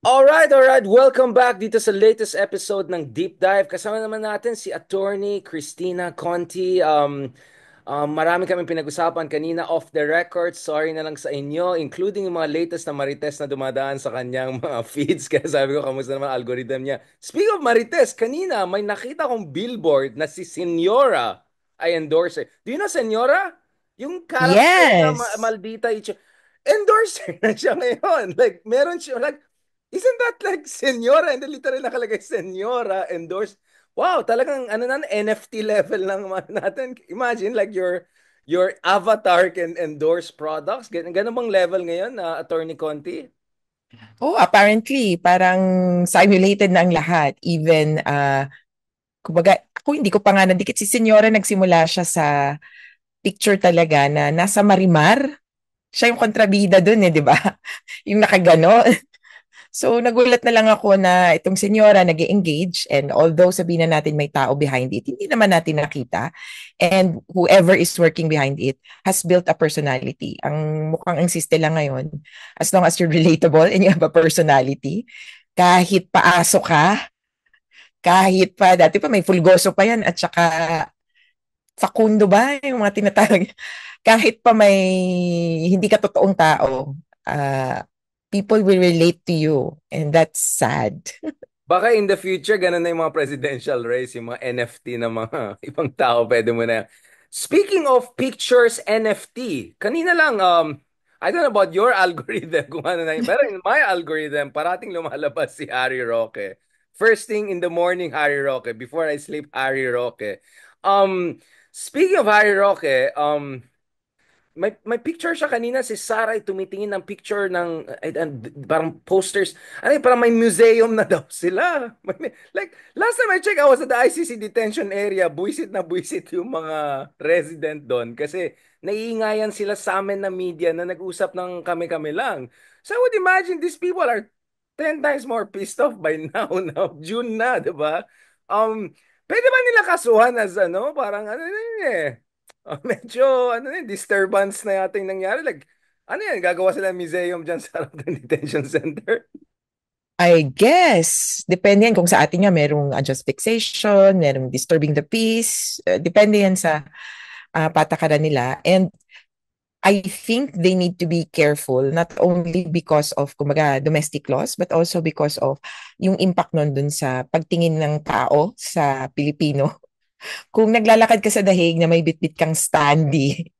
Alright, alright. Welcome back dito sa latest episode ng Deep Dive. Kasama naman natin si Attorney Christina Conti. Marami kaming pinag-usapan kanina off the record. Sorry na lang sa inyo, including yung mga latest na Marites na dumadaan sa kanyang mga feeds. Kaya sabi ko, kamusta naman ang algorithm niya? Speaking of Marites, kanina may nakita kong billboard na si Senyora ay endorser. Do you know Senyora? Yung character na Yes. Maldita endorser na siya ngayon. Like, meron siya, like, isn't that like Senyora? And then literal nakalagay Senyora endorsed. Wow, talagang ano na NFT level lang natin. Imagine like your avatar can endorse products. Ganun bang level ngayon, Attorney Conti? Oh, apparently, parang simulated na ang lahat. Even, kumbaga, ako hindi ko pa nga nadikit. Si Senyora nagsimula siya sa picture talaga na nasa Marimar. Siya yung kontrabida dun eh, di ba? Yung nakagano. So nagulat na lang ako na itong senyora nag engage, and although sabihin na natin may tao behind it, hindi naman natin nakita. And whoever is working behind it has built a personality. Ang mukhang ang siste lang ngayon, as long as you're relatable and you have a personality, kahit paaso ka, kahit pa, dati pa may Fulgoso pa yan, at saka Facundo ba, yung mga tinatawag, kahit pa may hindi ka totoong tao, uh, people will relate to you, and that's sad. Baka in the future, ganun na yung mga presidential race, yung mga NFT na mga ibang tao, pwede mo na. Speaking of pictures NFT, kanina lang, I don't know about your algorithm, kung ano na yun, pero in my algorithm, parating lumalabas si Harry Roque. First thing in the morning, Harry Roque. Before I sleep, Harry Roque. Speaking of Harry Roque, may picture siya kanina si Sarah ay tumitingin ng picture ng parang posters. Ano yun, parang may museum na daw sila. Like last time I checked, I was at the ICC detention area. Buisit na buisit yung mga resident doon kasi naiingayan sila sa amin na media na nag-usap ng kami-kami lang. So I would imagine these people are 10 times more pissed off by now. Now June na, 'di ba? Pwede ba nila kasuhan as ano, parang ano yun eh. Medyo, ano yun, disturbance na yata yung nangyari. Like, ano yan, gagawa sila ng museum dyan sa harap ng detention center. I guess, depende yan kung sa atin nga merong unjust fixation, merong disturbing the peace, depende yan sa patakaran nila. And I think they need to be careful, not only because of, kumaga, domestic laws, but also because of yung impact nun dun sa pagtingin ng tao sa Pilipino. Kung naglalakad ka sa dahig na may bitbit kang standee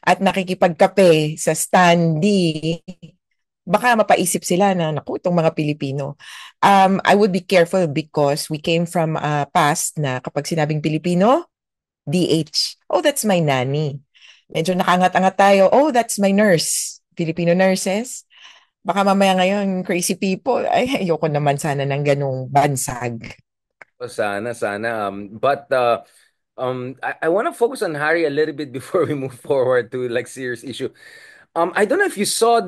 at nakikipagkape sa standee, baka mapaisip sila na, naku, itong mga Pilipino. I would be careful because we came from a past na kapag sinabing Pilipino, DH. Oh, that's my nanny. Medyo nakangat-angat tayo. Oh, that's my nurse. Filipino nurses. Baka mamaya ngayon, crazy people. Ay, ayoko naman sana ng ganong bansag. O sana, sana. I want to focus on Harry a little bit before we move forward to like serious issue. I don't know if you saw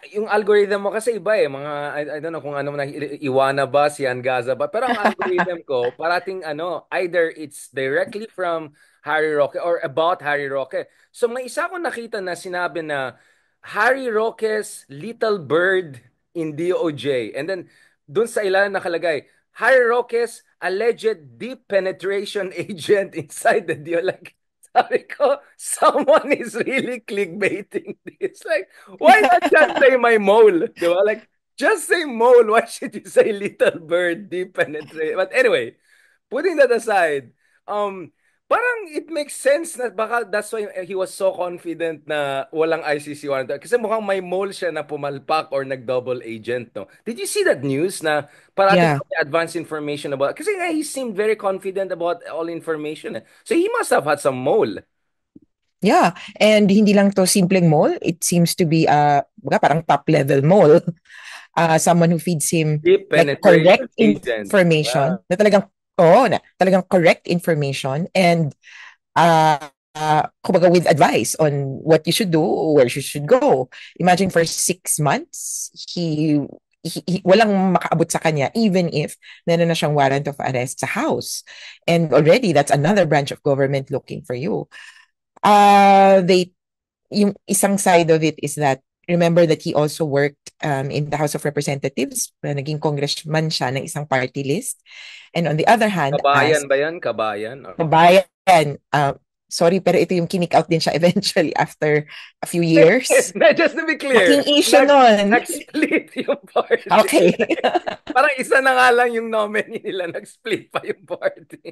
yung algorithm mo kasi iba eh, mga, I don't know kung ano na, Iwana ba, si Gaza ba, pero ang algorithm ko, parating ano, either it's directly from Harry Roque or about Harry Roque. So may isa ko nakita na sinabi na Harry Roque's Little Bird in DOJ. And then, dun sa ilalim nakalagay, Harry Roque's alleged deep penetration agent inside the DO. Like, sabi ko, someone is really clickbaiting this. Like, why not just say my mole? Diba? Like, just say mole. Why should you say little bird, deep penetrate? But anyway, putting that aside, um, parang it makes sense na baka that's why he was so confident na walang ICC warrant. Kasi mukhang may mole siya na pumalpak or nag-double agent, no? Did you see that news na parating Yeah. may advance information about, kasi nga he seemed very confident about all information. Eh. So he must have had some mole. Yeah. And hindi lang to simpleng mall. It seems to be parang top level mall. Someone who feeds him Deep like correct penetration agent. information, Wow. na talagang, oh, na talagang correct information, and kumbaga with advice on what you should do, where you should go. Imagine for 6 months, walang makaabot sa kanya even if meron na siyang warrant of arrest sa house. And already, that's another branch of government looking for you. They, yung isang side of it is that remember that he also worked in the House of Representatives. Naging congressman siya ng isang party list. And on the other hand, Kabayan as ba yan? Kabayan? Or... kabayan, sorry, pero ito yung kinick out din siya eventually after a few years. Just to be clear, Laking issue nun. nag-split yung party. Okay. Parang isa na nga lang yung nominee nila, nag-split pa yung party.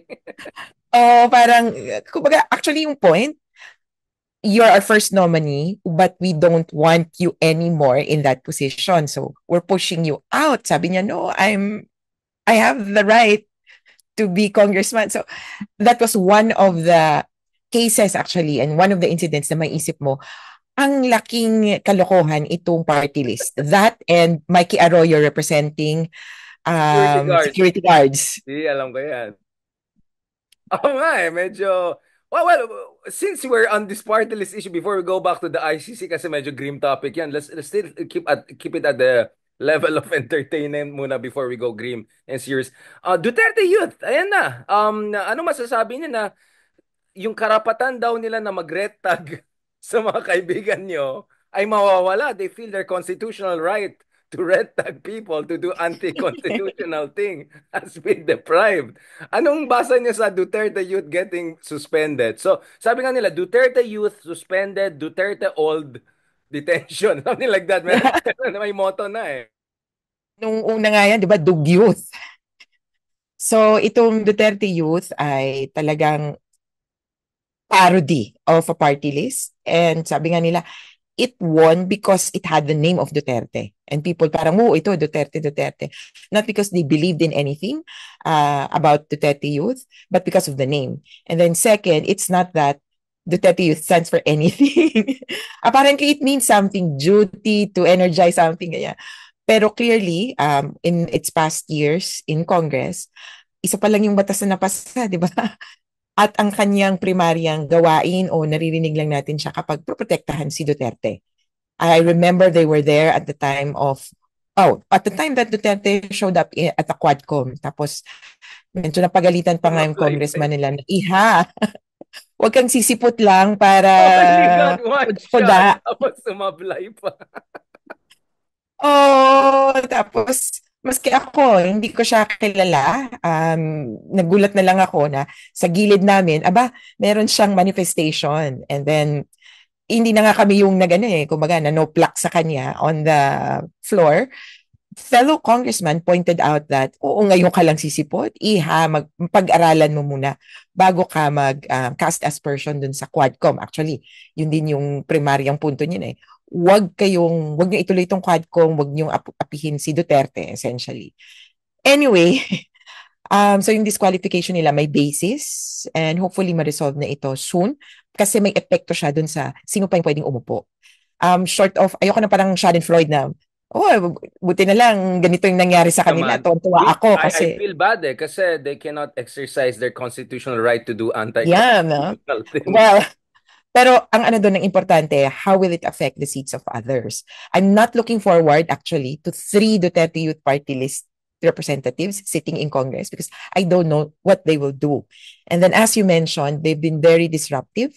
Oh, parang, kumbaga, actually yung point, you're our first nominee, but we don't want you anymore in that position. So we're pushing you out. Sabi niya, no, I have the right to be congressman. So that was one of the cases actually, and one of the incidents na may isip mo, ang laking kalokohan itong party list. That and Mikey Arroyo representing Security guards. security guards. Hindi, alam ko yan. Oo nga medyo... Well, since we're on this party list issue, before we go back to the ICC, kasi medyo grim topic yan, let's still keep it at the level of entertainment muna before we go grim and serious. Duterte Youth, ayan na. Ano masasabi niya na yung karapatan daw nila na mag-red tag sa mga kaibigan nyo ay mawawala. They feel their constitutional right to red tag people to do anti-constitutional thing has been deprived. Anong basa niyo sa Duterte Youth getting suspended? So, sabi nga nila, Duterte Youth suspended, Duterte Old detention. Something like that. May motto na eh. Nung una nga yan, di ba, Dug Youth. So, itong Duterte Youth ay talagang parody of a party list. And sabi nga nila, it won because it had the name of Duterte. And people parang, oh, ito, Duterte, Duterte. Not because they believed in anything about Duterte Youth, but because of the name. And then second, it's not that Duterte Youth stands for anything. Apparently, it means something, duty, to energize something. Kaya. Pero clearly, in its past years in Congress, isa pa lang yung batas na napasa, di ba? At ang kanyang primaryang gawain o naririnig lang natin siya kapag proprotektahan si Duterte. I remember they were there at the time at the time that Duterte showed up at the Quadcom. Tapos, medyo napagalitan pa nga yung congressman nila na, huwag kang sisipot lang para Only got one puda. shot. Tapos sumablay pa. Oh, tapos maski ako, hindi ko siya kilala. Nagulat na lang ako na sa gilid namin, meron siyang manifestation. And then, hindi na nga kami yung kumbaga, na no plaque sa kanya on the floor. Fellow congressman pointed out that, oo, ngayon ka lang sisipot, pag-aralan mo muna bago ka mag-cast aspersion dun sa Quadcom. Actually, yun din yung primaryang punto niya eh. Wag niyo ituloy itong Quadcom, wag niyo apihin si Duterte, essentially. Anyway, so yung disqualification nila may basis and hopefully ma-resolve na ito soon kasi may epekto siya dun sa sino pa yung pwedeng umupo. Short of, ayoko na parang Schadenfreude na, buti na lang ganito yung nangyari sa kanila. Tuwa ako kasi... I feel bad kasi they cannot exercise their constitutional right to do anti-constitutional things. Well, pero ang doon ng importante, how will it affect the seats of others? I'm not looking forward actually to 3 Duterte Youth Party list representatives sitting in Congress because I don't know what they will do. And then as you mentioned, they've been very disruptive,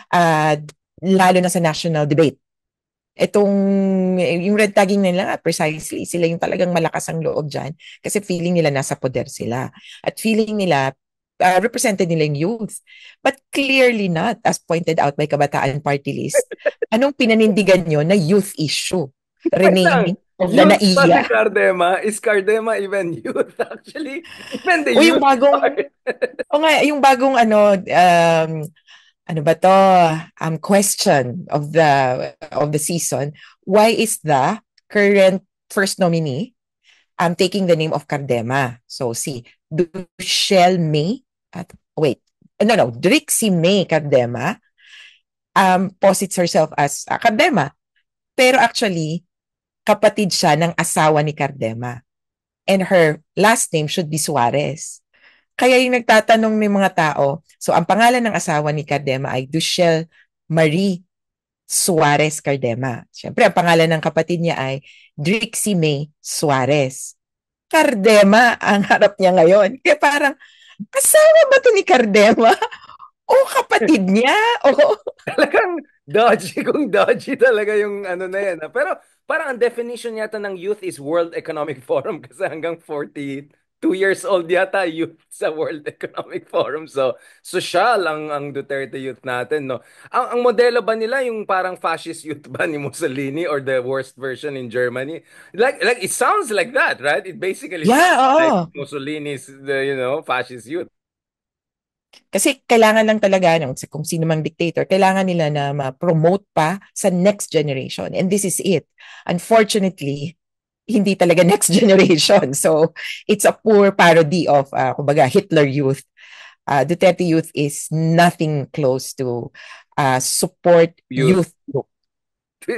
lalo na sa national debate. Yung red tagging nila, precisely, sila yung talagang malakas ang loob dyan kasi feeling nila nasa poder sila. At feeling nila represented nila yung youth. But clearly not, as pointed out by Kabataan Party List. Anong pinanindigan nyo na youth issue? Renaming of the NAIA. Si Cardema, is Cardema even youth actually? Even the youth yung bagong question of the season, why is the current first nominee taking the name of Cardema? So see, Duchelle May Drixie May Cardema posits herself as Cardema. Pero actually, kapatid siya ng asawa ni Cardema. And her last name should be Suarez. Kaya yung nagtatanong ng mga tao, so ang pangalan ng asawa ni Cardema ay Duchelle Marie Suarez Cardema. Siyempre, ang pangalan ng kapatid niya ay Drixie May Suarez. Cardema ang harap niya ngayon. Kaya parang, asawa ba to ni Cardema? O kapatid niya? O talagang Dodgy kung dodgy talaga yung ano na yan. Pero parang ang definition yata ng youth is World Economic Forum kasi hanggang 42 years old yata youth sa World Economic Forum. So, social ang Duterte youth natin, no? Ang modelo ba nila yung parang fascist youth ba ni Mussolini or the worst version in Germany? Like it sounds like that, right? It basically Yeah, sounds like oo. Mussolini's fascist youth. Kasi kailangan lang talaga kung sino mang dictator, kailangan nila na ma-promote pa sa next generation. And this is it. Unfortunately, hindi talaga next generation. So, it's a poor parody of, kumbaga, Hitler youth. Duterte youth is nothing close to support Youth. youth.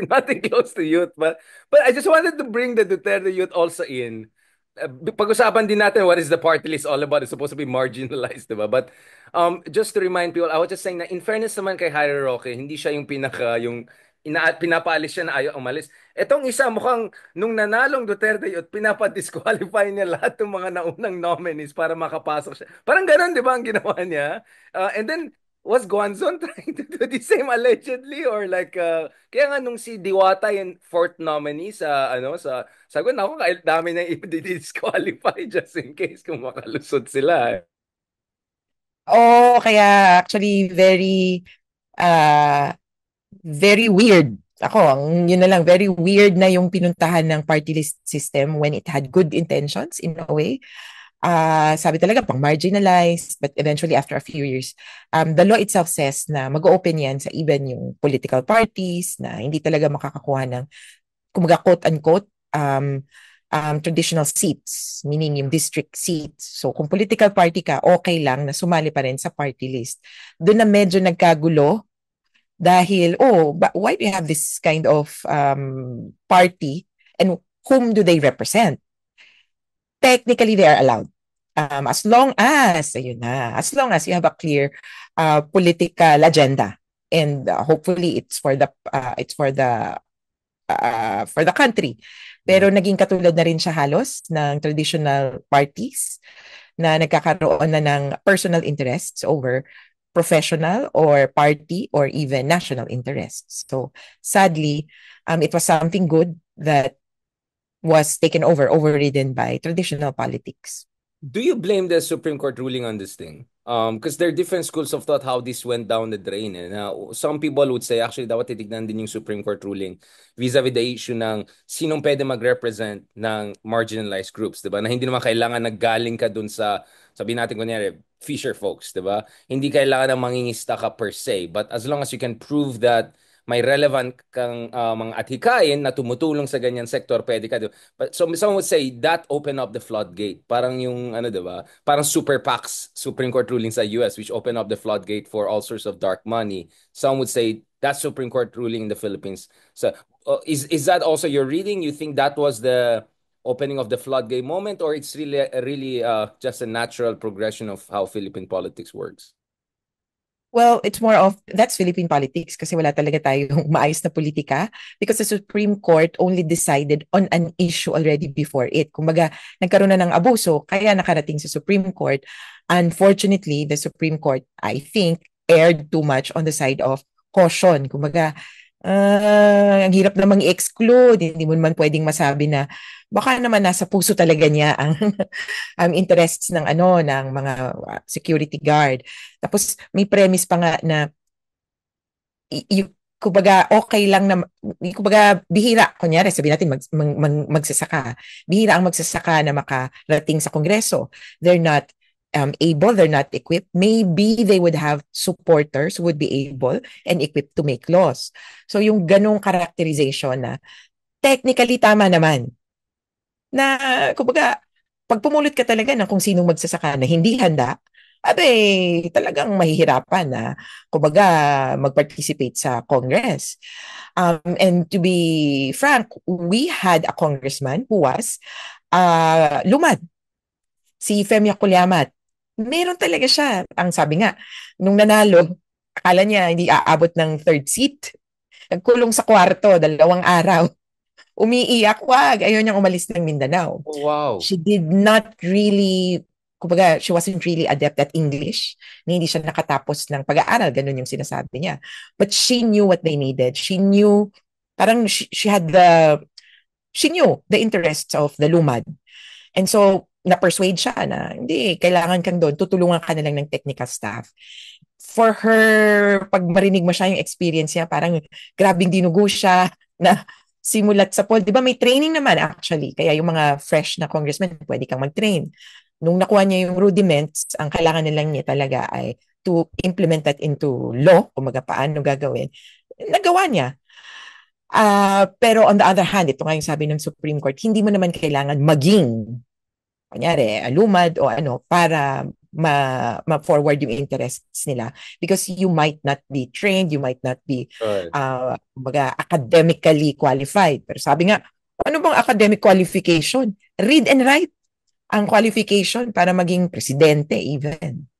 Nothing close to youth, but I just wanted to bring the Duterte youth also in. Pag-usapan din natin what is the party list all about. It's supposed to be marginalized, diba? But just to remind people, I was just saying na in fairness naman kay Harry Roque, hindi siya yung pinapaalis siya na ayaw umalis. Etong isa mukhang nung nanalong Duterte youth, pinapa-disqualify niya lahat ng mga naunang nominees para makapasok siya. Parang ganun, di ba, ang ginawa niya? And then was Guanzon trying to do the same allegedly or like kaya nga nung si Diwata yung fourth nominee sa sabi ko nako kahit dami na i-disqualify just in case kung makalusot sila. Oh, kaya actually uh, very weird. Ako, yun na lang, very weird na yung pinuntahan ng party list system when it had good intentions in a way. Sabi talaga, pang marginalized, but eventually after a few years, the law itself says na mag-open yan sa even yung political parties na hindi talaga makakakuha ng, kumaga quote-unquote, traditional seats, meaning yung district seats. So kung political party ka, okay lang na sumali pa rin sa party list. Doon na medyo nagkagulo dahil, why do you have this kind of party and whom do they represent? Technically, they are allowed. As long as, ayun na, as long as you have a clear political agenda and hopefully for the country. Pero naging katulad na rin siya halos ng traditional parties na nagkakaroon na ng personal interests over professional or party or even national interests. So sadly, it was something good that was taken over, overridden by traditional politics. Do you blame the Supreme Court ruling on this thing? Because there are different schools of thought how this went down the drain. Now, some people would say, actually, dapat titignan din yung Supreme Court ruling vis-a-vis the issue ng sinong pwede mag-represent ng marginalized groups, di ba? Na hindi naman kailangan naggaling ka dun sa, sabihin natin kunyari, fisher folks, di ba? Hindi kailangan na mangingista ka per se. But as long as you can prove that may relevant kang mga athikain na tumutulong sa ganyan sector, pwede ka. But so some would say that opened up the floodgate. Parang yung ano 'di ba? Parang super PACs Supreme Court ruling sa US which opened up the floodgate for all sorts of dark money. Some would say that Supreme Court ruling in the Philippines. So is that also your reading? You think that was the opening of the floodgate moment or it's really just a natural progression of how Philippine politics works? Well, it's more of, that's Philippine politics kasi wala talaga tayong maayos na politika because the Supreme Court only decided on an issue already before it. Kumbaga, nagkaroon na ng abuso, kaya nakarating sa Supreme Court. Unfortunately, the Supreme Court, I think, erred too much on the side of caution. Kumbaga, ang hirap namang i-exclude. Hindi mo naman pwedeng masabi na baka naman nasa puso talaga niya ang ang interests ng ng mga security guard. Tapos may premise pa nga na kumbaga okay lang na kumbaga bihira kunyari sabi natin magsasaka. Bihira ang magsasaka na makarating sa kongreso. They're not able, they're not equipped. Maybe they would have supporters who would be able and equipped to make laws. So yung ganong characterization na technically tama naman na kumbaga pag pumulot ka talaga ng kung sinong magsasaka na hindi handa, talagang mahihirapan na kumbaga mag-participate sa Congress. And to be frank, we had a congressman who was lumad, si Femi Yakuliamat. Meron talaga siya. Ang sabi nga, nung nanalo, akala niya hindi aabot ng third seat. Nagkulong sa kwarto, 2 araw. Umiiyak, wag. Ayaw niyang umalis ng Mindanao. Oh, wow. She did not really kumbaga, she wasn't really adept at English. Hindi siya nakatapos ng pag-aaral, ganun yung sinasabi niya. But she knew what they needed. She knew, parang she knew the interests of the lumad. And so, na-persuade siya na, hindi, kailangan kang doon, tutulungan ka na lang ng technical staff. For her, pag marinig mo siya yung experience niya, parang grabing dinugo siya na simulat sa poll. Di ba may training naman actually, kaya yung mga fresh na congressman, pwede kang mag-train. Nung nakuha niya yung rudiments, ang kailangan nilang niya talaga ay to implement that into law, kung paano gagawin. Nagawa niya. Pero on the other hand, ito nga yung sabi ng Supreme Court, hindi mo naman kailangan maging, kunyari, lumad o ano, para ma-forward yung interests nila. Because you might not be trained, you might not be Right. academically qualified. Pero sabi nga, ano bang academic qualification? Read and write ang qualification para maging presidente even.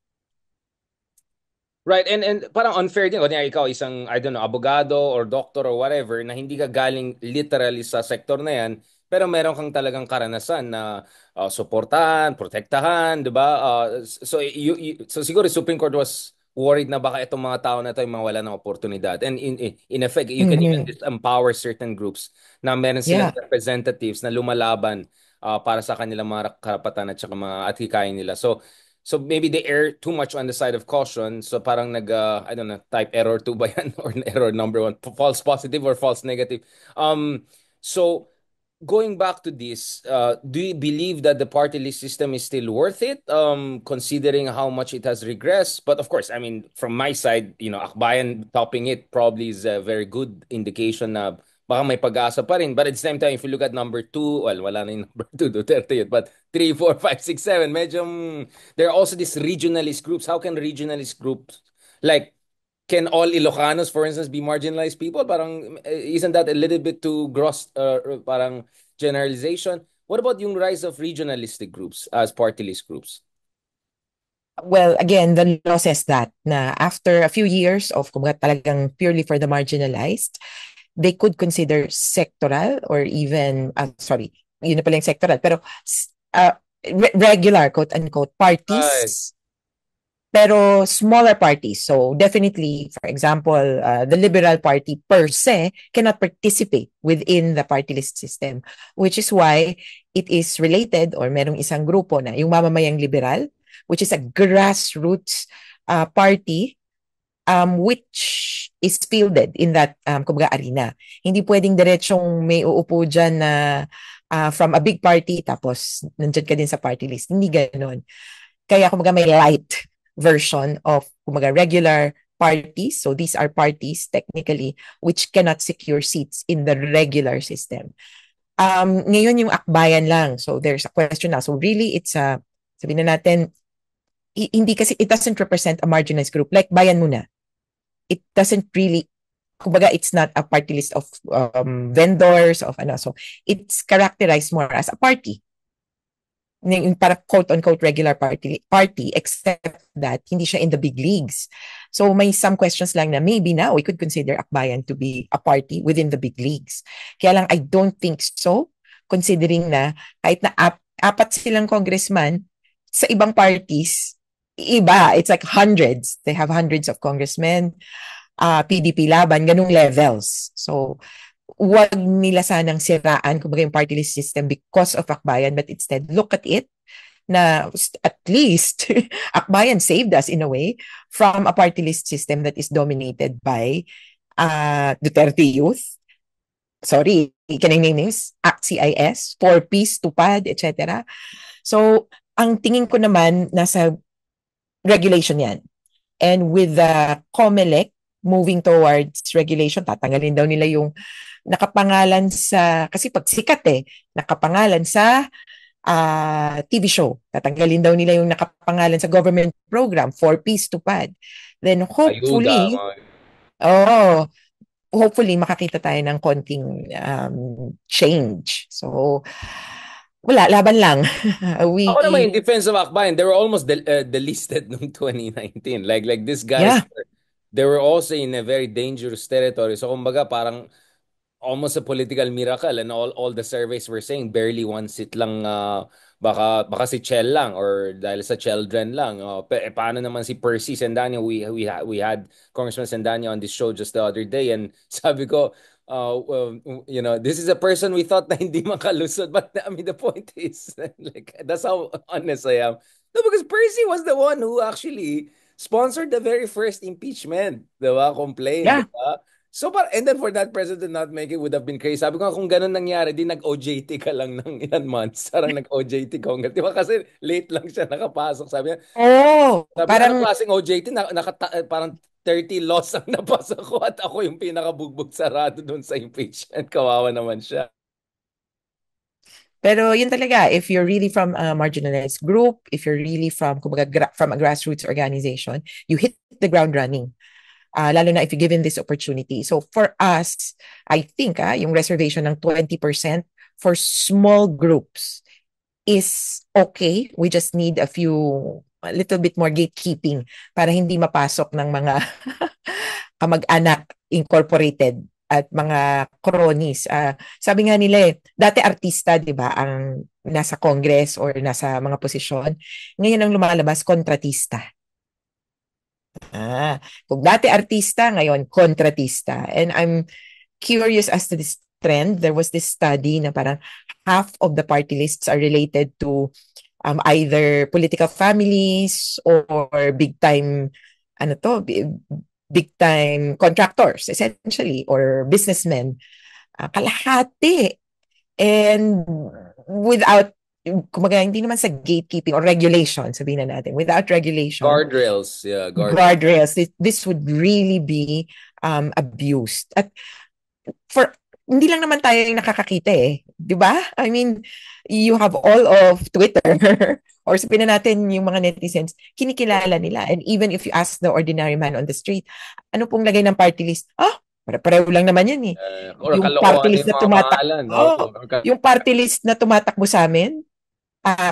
Right, and parang unfair din. Kunyari ikaw, isang, I don't know, abogado or doctor or whatever, na hindi ka galing literally sa sektor na yan, pero meron kang talagang karanasan na suportahan, protektahan, di ba? So siguro Supreme Court was worried na baka itong mga tao na ito ay mawala ng oportunidad. And in effect, you can even Mm-hmm. disempower certain groups na meron silang Yeah. representatives na lumalaban para sa kanilang mga karapatan at saka mga atikain nila. So maybe they err too much on the side of caution. So parang I don't know, type error 2 ba yan? Or error number 1, false positive or false negative. So going back to this, do you believe that the party list system is still worth it, considering how much it has regressed? But of course, I mean, from my side, Akbayan topping it probably is a very good indication na baka may pag-asa pa rin. But at the same time, if you look at number 2, well, wala na yung number 2, Duterte yun. But 3, 4, 5, 6, 7, medyo, there are also these regionalist groups. How can regionalist groups, like, can all Ilocanos, for instance, be marginalized people? Parang, isn't that a little bit too gross, parang generalization? What about yung rise of regionalistic groups as party list groups? Well, again, the law says that na after a few years of kumbaga talagang purely for the marginalized, they could consider sectoral or even, sorry, yun na pala yung sectoral, pero regular, quote-unquote, Right. parties, pero smaller parties. So definitely, for example, the Liberal Party per se cannot participate within the party list system, which is why it is related or merong isang grupo na yung Mamamayang Liberal, which is a grassroots party which is fielded in that kumbaga arena. Hindi pwedeng diretsong may uupo dyan na from a big party tapos nandyan ka din sa party list. Hindi ganon. Kaya kumbaga may light version of kumbaga regular parties. So these are parties technically which cannot secure seats in the regular system. Ngayon yung akbayan lang. So there's a question now. So really it's sabihin na natin, hindi kasi it doesn't represent a marginalized group like Bayan Muna. It doesn't really, kumbaga it's not a party list of vendors of ano. So it's characterized more as a party. Yung para quote-unquote regular party except that hindi siya in the big leagues. So may some questions lang na maybe now we could consider Akbayan to be a party within the big leagues. Kaya lang I don't think so, considering na kahit na apat silang congressman sa ibang parties, iba, it's like hundreds. They have hundreds of congressmen, PDP laban, ganung levels. So, wag nila sanang siraan kumbaga yung party list system because of Akbayan, but instead look at it na at least Akbayan saved us in a way from a party list system that is dominated by Duterte Youth. Sorry, can I name names? ACT-CIS, 4Ps, Tupad, etc. So, ang tingin ko naman nasa regulation yan. And with the COMELEC moving towards regulation, tatanggalin daw nila yung nakapangalan sa, kasi pag sikat nakapangalan sa TV show. Tatanggalin daw nila yung nakapangalan sa government program, 4Ps Tupad. Then hopefully, hopefully makakita tayo ng konting change. So, wala, laban lang. Ako naman in defense of Akbayan, they were almost delisted noong 2019. Like these guys, Yeah. they were also in a very dangerous territory. So kumbaga parang almost a political miracle, and all the surveys were saying barely one seat lang, baka si Chel lang, or dahil sa children lang. Paano naman si Percy Sendanya? We had Congressman Sendanya on this show just the other day, and sabi ko, this is a person we thought na hindi makalusot, but I mean the point is like that's how honest I am. No, because Percy was the one who actually sponsored the very first impeachment, 'di ba? Complaint, 'di Yeah. ba? So, and then for that president not make it would have been crazy. Sabi ko nga, kung ganun nangyari, di nag-OJT ka lang ng ilan months. Sarang nag-OJT ka. Di ba kasi late lang siya nakapasok. Oh, Sabi niya, anong parang klaseng OJT? Parang 30 laws ang napasa ko at ako yung pinakabugbog sarado doon sa impeachment. Kawawa naman siya. pero yun talaga, if you're really from a marginalized group, if you're really from kumbaga, from a grassroots organization, you hit the ground running. Lalo na if you given this opportunity. So for us, I think yung reservation ng 20% for small groups is okay. We just need a little bit more gatekeeping para hindi mapasok ng mga kamag-anak incorporated at mga cronies. Sabi nga nila dati artista, di ba, ang nasa Congress or nasa mga posisyon. Ngayon ang lumalabas, kontratista. Kung dati artista, ngayon kontratista. And I'm curious as to this trend. There was this study na parang half of the party lists are related to either political families or big time big time contractors essentially or businessmen. Kalahati. And without kumaga, hindi naman sa gatekeeping or regulation, sabihin na natin, without regulation, Guardrails. Yeah, guardrails, this would really be abused. At for hindi lang naman tayo yung nakakakita 'di ba? I mean, you have all of Twitter or sabihin na natin yung mga netizens, kinikilala nila. And even if you ask the ordinary man on the street, ano pong lagay ng party list? Pare-pareho lang naman yan or Yung party kalokohan list yung na mga pangalan. yung party list na tumatakbo sa amin,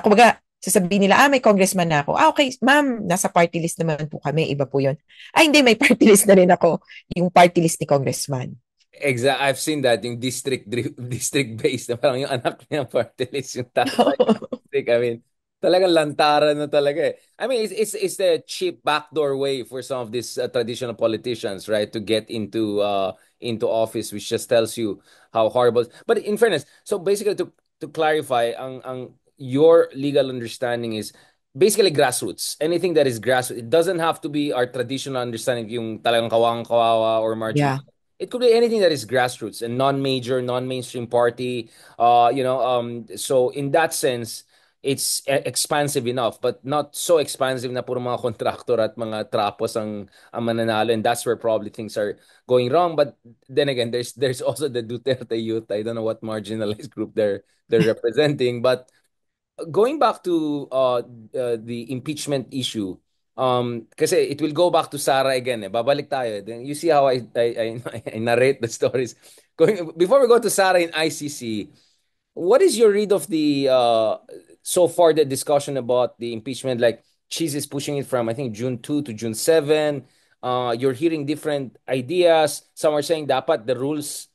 kumbaga, sasabihin nila, may congressman na ako. Okay, ma'am, nasa party list naman po kami, iba po yun. Hindi, may party list na rin ako, yung party list ni congressman. I've seen that yung district based na parang yung anak niya party list yung tatay district. I mean, talagang lantaran na talaga eh. I mean, it's the cheap backdoor way for some of these traditional politicians, right, to get into office, which just tells you how horrible. But in fairness, so basically to clarify, ang your legal understanding is basically grassroots. Anything that is grassroots, it doesn't have to be our traditional understanding yung talagang kawang kawawa or marginal. Yeah. It could be anything that is grassroots and non-major, non-mainstream party. So in that sense, it's expansive enough, but not so expansive na puro mga contractor at mga trapos ang mananalo, and that's where probably things are going wrong. But then again, there's also the Duterte youth. I don't know what marginalized group they're representing, but going back to the impeachment issue, kasi it will go back to Sara again. Babalik tayo. Then you see how I narrate the stories. Before we go to Sara in ICC, what is your read of the so far the discussion about the impeachment? Like Cheese is pushing it from I think June 2 to June 7. You're hearing different ideas. Some are saying dapat the rules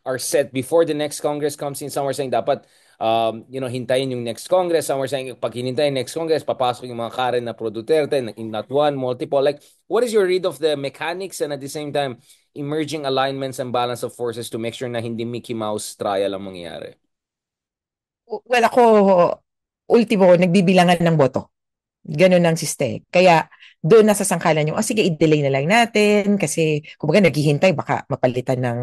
are set before the next Congress comes in. Some are saying dapat hintayin yung next Congress. Some are saying pag hinintay next Congress, papasok yung mga Karen na pro Duterte, not one, multiple. Like, what is your read of the mechanics and at the same time, emerging alignments and balance of forces to make sure na hindi Mickey Mouse trial ang mangyayari? Well, ako, ultimo, nagbibilangan ng boto. Ganun ang siste. Kaya, doon nasa sangkalan yung, sige, i-delay na lang natin kasi, kumbaga, naghihintay, baka mapalitan ng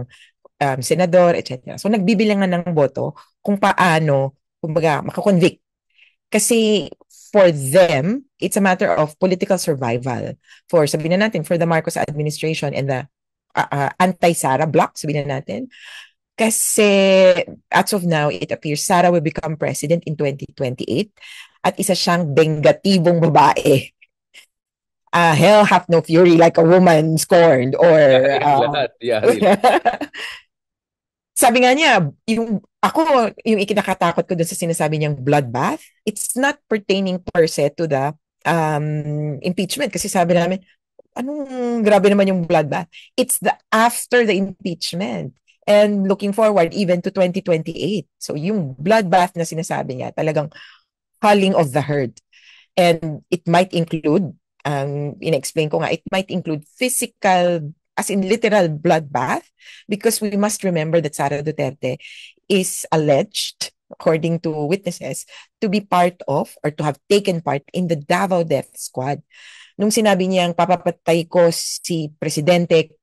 senador, etc. So, nagbibilangan ng boto kung paano, kumbaga, makakonvict. Kasi, for them, it's a matter of political survival. For, sabihin na natin, for the Marcos administration and the anti-Sara bloc, sabihin na natin, kasi as of now, it appears Sara will become president in 2028 at isa siyang bengatibong babae. Hell hath no fury like a woman scorned or sabi nga niya, yung ikinakatakot ko dun sa sinasabi niyang bloodbath, it's not pertaining per se to the impeachment kasi sabi namin, anong grabe naman yung bloodbath? It's the after the impeachment. and looking forward even to 2028. So yung bloodbath na sinasabi niya, talagang culling of the herd. And it might include, in-explain ko nga, it might include physical, as in literal bloodbath, because we must remember that Sara Duterte is alleged, according to witnesses, to be part of or to have taken part in the Davao Death Squad. Nung sinabi niyang papapatay ko si Presidente,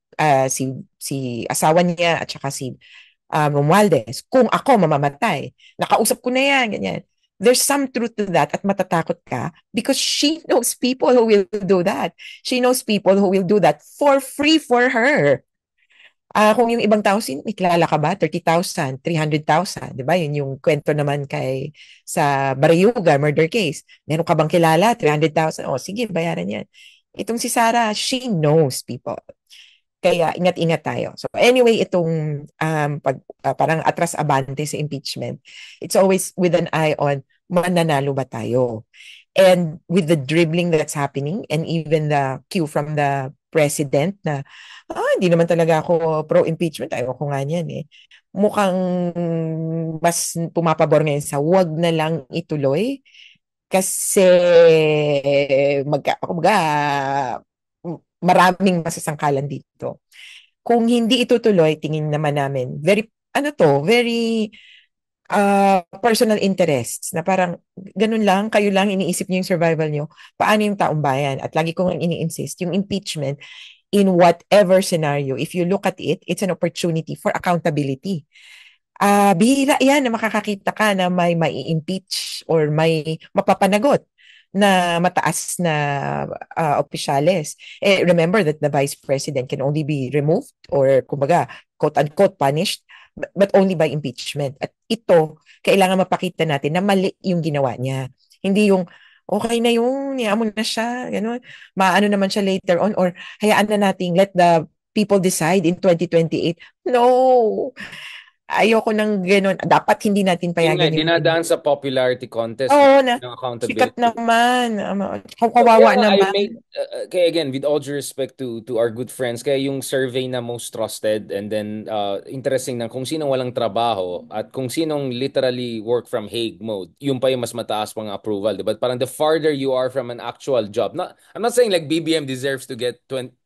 si asawa niya at saka si Romualdez, kung ako mamamatay, nakausap ko na yan, ganyan. There's some truth to that at matatakot ka because she knows people who will do that. She knows people who will do that for free for her. Kung yung ibang tao, may kilala ka ba? 30,000, 300,000, di ba? Yun yung kwento naman sa Barayuga murder case. Meron ka bang kilala? 300,000? O, sige, bayaran yan. Itong si Sarah, she knows people. Kaya ingat-ingat tayo. So anyway, itong parang atras-abante sa impeachment, it's always with an eye on mananalo ba tayo? And with the dribbling that's happening and even the cue from the president na hindi naman talaga ako pro-impeachment, ayoko nga niyan eh. Mukhang mas pumapabor ngayon sa wag na lang ituloy kasi kumbaga, maraming masasangkalan dito. Kung hindi itutuloy, tingin naman namin, very personal interests na parang ganun lang, kayo lang, iniisip niyo yung survival niyo, paano yung taong bayan? At lagi ko nga ini-insist, yung impeachment, in whatever scenario, if you look at it, it's an opportunity for accountability. Bihira yan na makakakita ka na may impeach or may mapapanagot na mataas na opisyales. Remember that the vice president can only be removed or kumbaga quote-unquote punished but only by impeachment. At ito, kailangan mapakita natin na mali yung ginawa niya. Hindi yung okay na yung niya na siya, gano'n. Maano naman siya later on or hayaan na nating let the people decide in 2028. No! Ayoko ng gano'n. Dapat hindi natin Yun nga, payagan yung dinadaan sa popularity contest oo na, ng sikat accountability. naman. So, kaya Kawawa nga, I naman. made, kaya again, with all due respect to our good friends, kaya yung survey na most trusted and then interesting na kung sinong walang trabaho at kung sinong literally work from Hague mode, yung pa yung mas mataas pang approval, diba? Parang the farther you are from an actual job, I'm not saying like BBM deserves to get 100%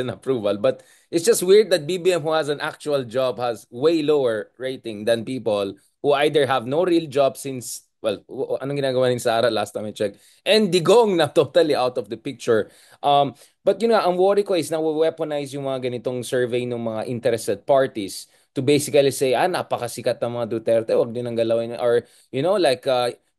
approval, but it's just weird that BBM who has an actual job has way lower rating than people who either have no real job since, well, anong ginagawa ni Sarah last time I checked, and Digong na totally out of the picture. But yun nga, ang worry ko is na weaponize yung mga ganitong survey ng mga interested parties to basically say, napakasikat ng mga Duterte, wag din ang galawin. Or, like,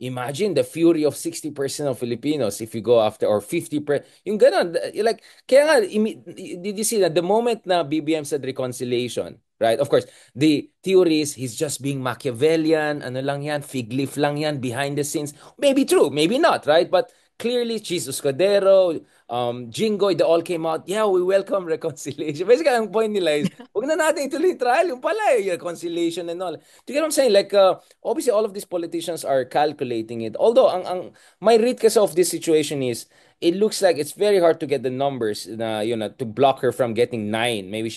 imagine the fury of 60% of Filipinos if you go after, or 50%, yung ganon. Like, kaya nga, did you see that the moment na BBM said reconciliation, right? Of course, the theory is he's just being Machiavellian, ano lang yan, fig leaf lang yan, behind the scenes. Maybe true, maybe not, right? But clearly, Jesus Cordero, Jingoy, they all came out, yeah, we welcome reconciliation. Basically, ang point nila is, huwag na natin ituloy yung trial, yung pala, reconciliation and all. Do you get what I'm saying? Like, obviously, all of these politicians are calculating it. Although, my read kasi of this situation is, it looks like it's very hard to get the numbers na, to block her from getting 9. Maybe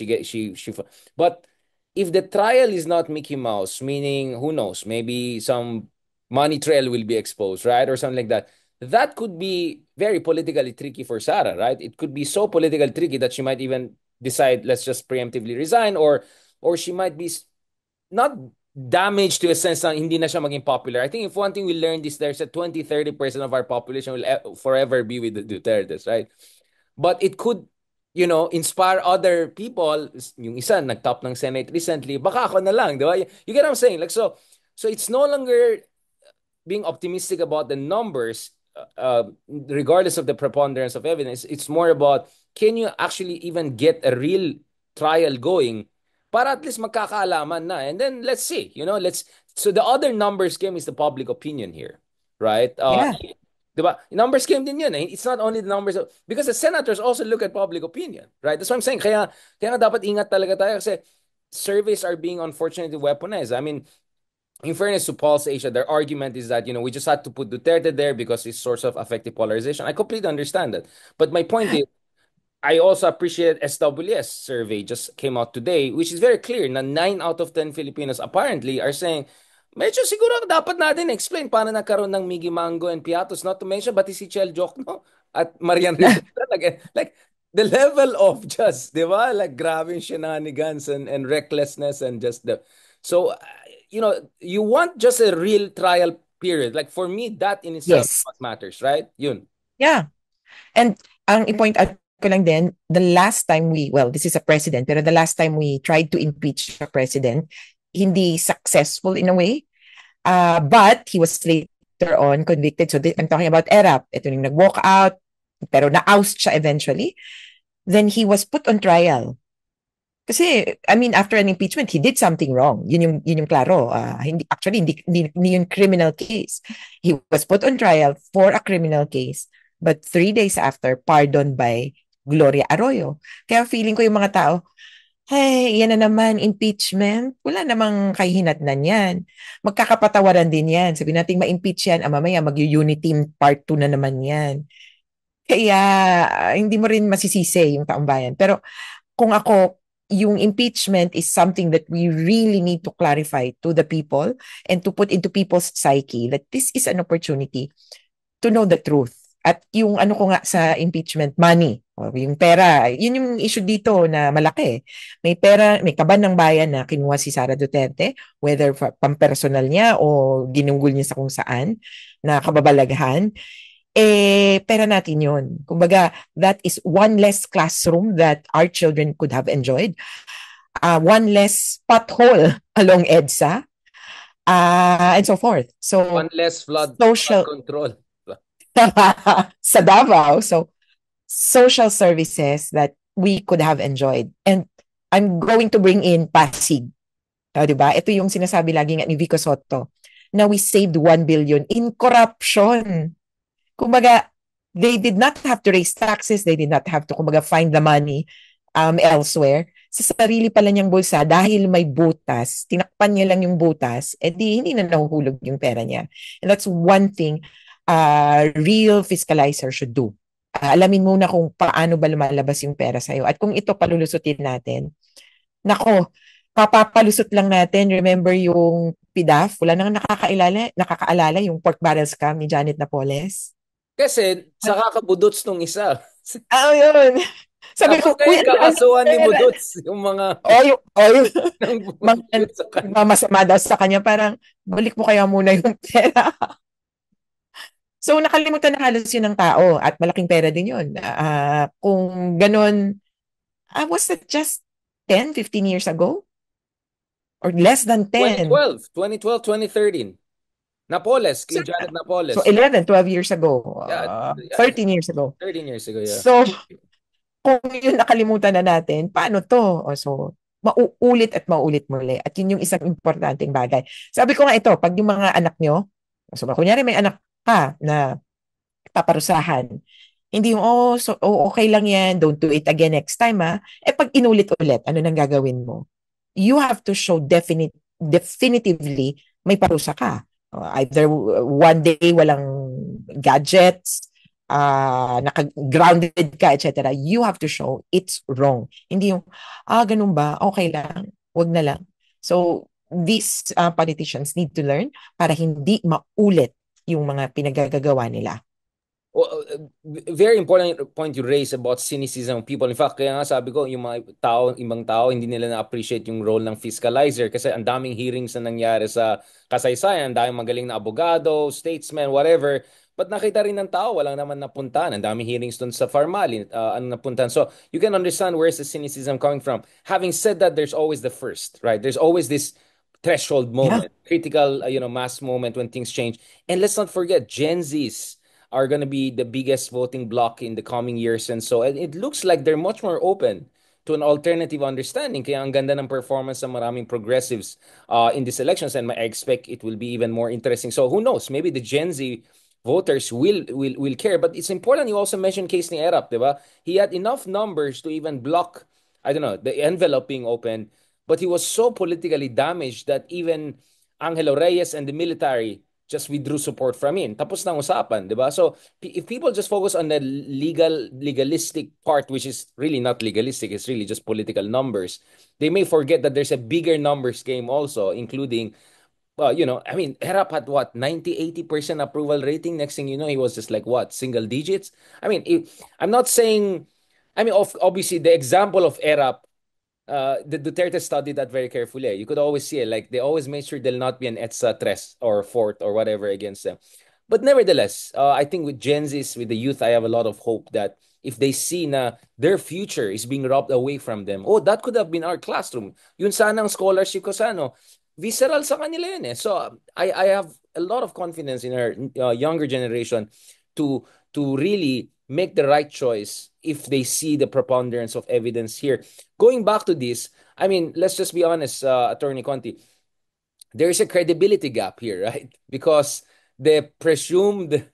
but if the trial is not Mickey Mouse, meaning who knows, maybe some money trail will be exposed, right? Or something like that. That could be very politically tricky for Sarah, right? It could be so politically tricky that she might even decide, let's just preemptively resign, or she might be not damaged to a sense na hindi na siya maging popular. I think if one thing we learned is there's a 20-30% of our population will forever be with the Dutertes, right? But it could, inspire other people. Yung isa, nag-top ng Senate recently. Baka ako na lang, di ba? You get what I'm saying? Like, so it's no longer being optimistic about the numbers, regardless of the preponderance of evidence. It's more about, can you actually even get a real trial going para at least magkakaalaman na. And then let's see, so the other numbers game is the public opinion here, right? Yeah. Diba? Numbers game din yun. It's not only the numbers because the senators also look at public opinion, right? That's what I'm saying. Kaya nga dapat ingat talaga tayo kasi surveys are being unfortunately weaponized. I mean, in fairness to Pulse Asia, their argument is that, we just had to put Duterte there because it's source of affective polarization. I completely understand that. But my point is, I also appreciate SWS survey just came out today, which is very clear na 9 out of 10 Filipinos apparently are saying, medyo siguro dapat natin explain paano nagkaroon ng Miggy Mango and Piatos, not to mention pati si Chel Jokno at Marian Rivera. Like the level of just, di ba? Like grabe yung shenanigans and recklessness and just the... So, you want just a real trial period. Like for me, that in itself is Yes. what matters, right? Yun. Yeah. And ang i-point out ko lang din, the last time well, this is a president, pero the last time we tried to impeach a president, hindi successful in a way. But he was later on convicted. So I'm talking about ERAP. Ito yung nag-walk out, pero na-oust siya eventually. Then he was put on trial. Kasi, I mean, after an impeachment, he did something wrong. Yun yung klaro. Hindi yung criminal case. He was put on trial for a criminal case. But 3 days after, pardoned by Gloria Arroyo. Kaya feeling ko yung mga tao, hey, yan na naman, impeachment. Wala namang kahihinatnan yan. Magkakapatawaran din yan. Sabi natin ma-impeach yan, mamaya mag-unity part 2 na naman yan. Kaya, hindi mo rin masisisi yung taong bayan. Pero kung ako, yung impeachment is something that we really need to clarify to the people and to put into people's psyche that this is an opportunity to know the truth. At yung ano ko nga sa impeachment, money, o yung pera, yun yung issue dito na malaki. May pera, may kaban ng bayan na kinuha si Sara Duterte, whether pampersonal niya o ginunggol niya sa kung saan, na kababalaghan, pera natin yun. Kumbaga, that is one less classroom that our children could have enjoyed. One less pothole along EDSA, and so forth. So, One less flood social, control. sa Davao. So, social services that we could have enjoyed. And I'm going to bring in Pasig. Diba? Ito yung sinasabi lagi nga ni Vico Soto na we saved 1 billion in corruption. Kumbaga, they did not have to raise taxes, they did not have to, kumbaga, find the money elsewhere. Sa sarili pala niyang bulsa, dahil may butas, tinakpan niya lang yung butas, hindi na nahuhulog yung pera niya. And that's one thing real fiscalizer should do. Alamin muna kung paano ba lumalabas yung pera sa'yo. At kung ito palulusutin natin, nako, papapalusot lang natin. Remember yung PDAF? Wala nang nakakaalala yung pork barrel scam ni Janet Napoles. Kasi sa kakabudots nung isa. Yun. Sabi Tapos ko, uy, ngayon kakasuhan ni Budots yung mga yung ng mga sa kanya. mamasama daw sa kanya, parang, balik mo kaya muna yung pera. So, nakalimutan na halos yun ng tao at malaking pera din yun. Kung ganun, was it just 10, 15 years ago? Or less than 10? 2012, 2013. Napoles, So, King Janet so Napoles. 11, 12 years ago. Yeah, yeah, 13 years ago. 13 years ago, yeah. So, kung yun nakalimutan na natin, paano to? So, mauulit at mauulit muli. At yun yung isang importanteng bagay. Sabi ko nga ito, pag yung mga anak nyo, so kunyari may anak ka na paparusahan, hindi yung, okay lang yan, don't do it again next time, ha? Pag inulit-ulit, ano nang gagawin mo? You have to show definitively may parusa ka. Either one day walang gadgets, naka-grounded ka, etc. You have to show it's wrong. Hindi yung, ganun ba? Okay lang. Wag na lang. So, these politicians need to learn para hindi maulit yung mga pinagagagawa nila. Well, very important point you raise about cynicism of people. In fact, kaya nga sabi ko, yung mga tao, ibang tao, hindi nila na-appreciate yung role ng fiscalizer kasi ang daming hearings na nangyari sa kasaysayan, ang daming magaling na abogado, statesman, whatever. But nakita rin ng tao, walang naman napuntahan. Ang daming hearings dun sa Farmali, ano napuntahan. So, you can understand where's the cynicism coming from. Having said that, there's always the first, right? There's always this threshold Yeah. moment, critical, mass moment when things change. And let's not forget, Gen Zs are going to be the biggest voting bloc in the coming years. And so it looks like they're much more open to an alternative understanding. Kaya ang ganda ng performance ng maraming progressives in these elections, and I expect it will be even more interesting. So who knows? Maybe the Gen Z voters will care. But it's important you also mentioned case ni Erap, di ba? He had enough numbers to even block, I don't know, the envelope being open. But he was so politically damaged that even Angelo Reyes and the military just withdrew support from him. Tapos na ang usapan, di ba? So, if people just focus on the legalistic part, which is really not legalistic, it's really just political numbers, they may forget that there's a bigger numbers game also, including, well, I mean, Erap had what, 90-80% approval rating. Next thing you know, he was just like what, single digits? I mean, I'm not saying, I mean, obviously, the example of Erap, the Duterte studied that very carefully. You could always see it. Like they always made sure there'll not be an EDSA tres or fourth or whatever against them. But nevertheless, I think with Gen Zs, with the youth, I have a lot of hope that if they see na their future is being robbed away from them, oh, that could have been our classroom. Yun sana ang scholarship ko sa ano. Visceral sa kanila yun eh. So I have a lot of confidence in our younger generation to really make the right choice if they see the preponderance of evidence here. Going back to this, I mean, let's just be honest, Attorney Conti, there's a credibility gap here, right? Because the presumed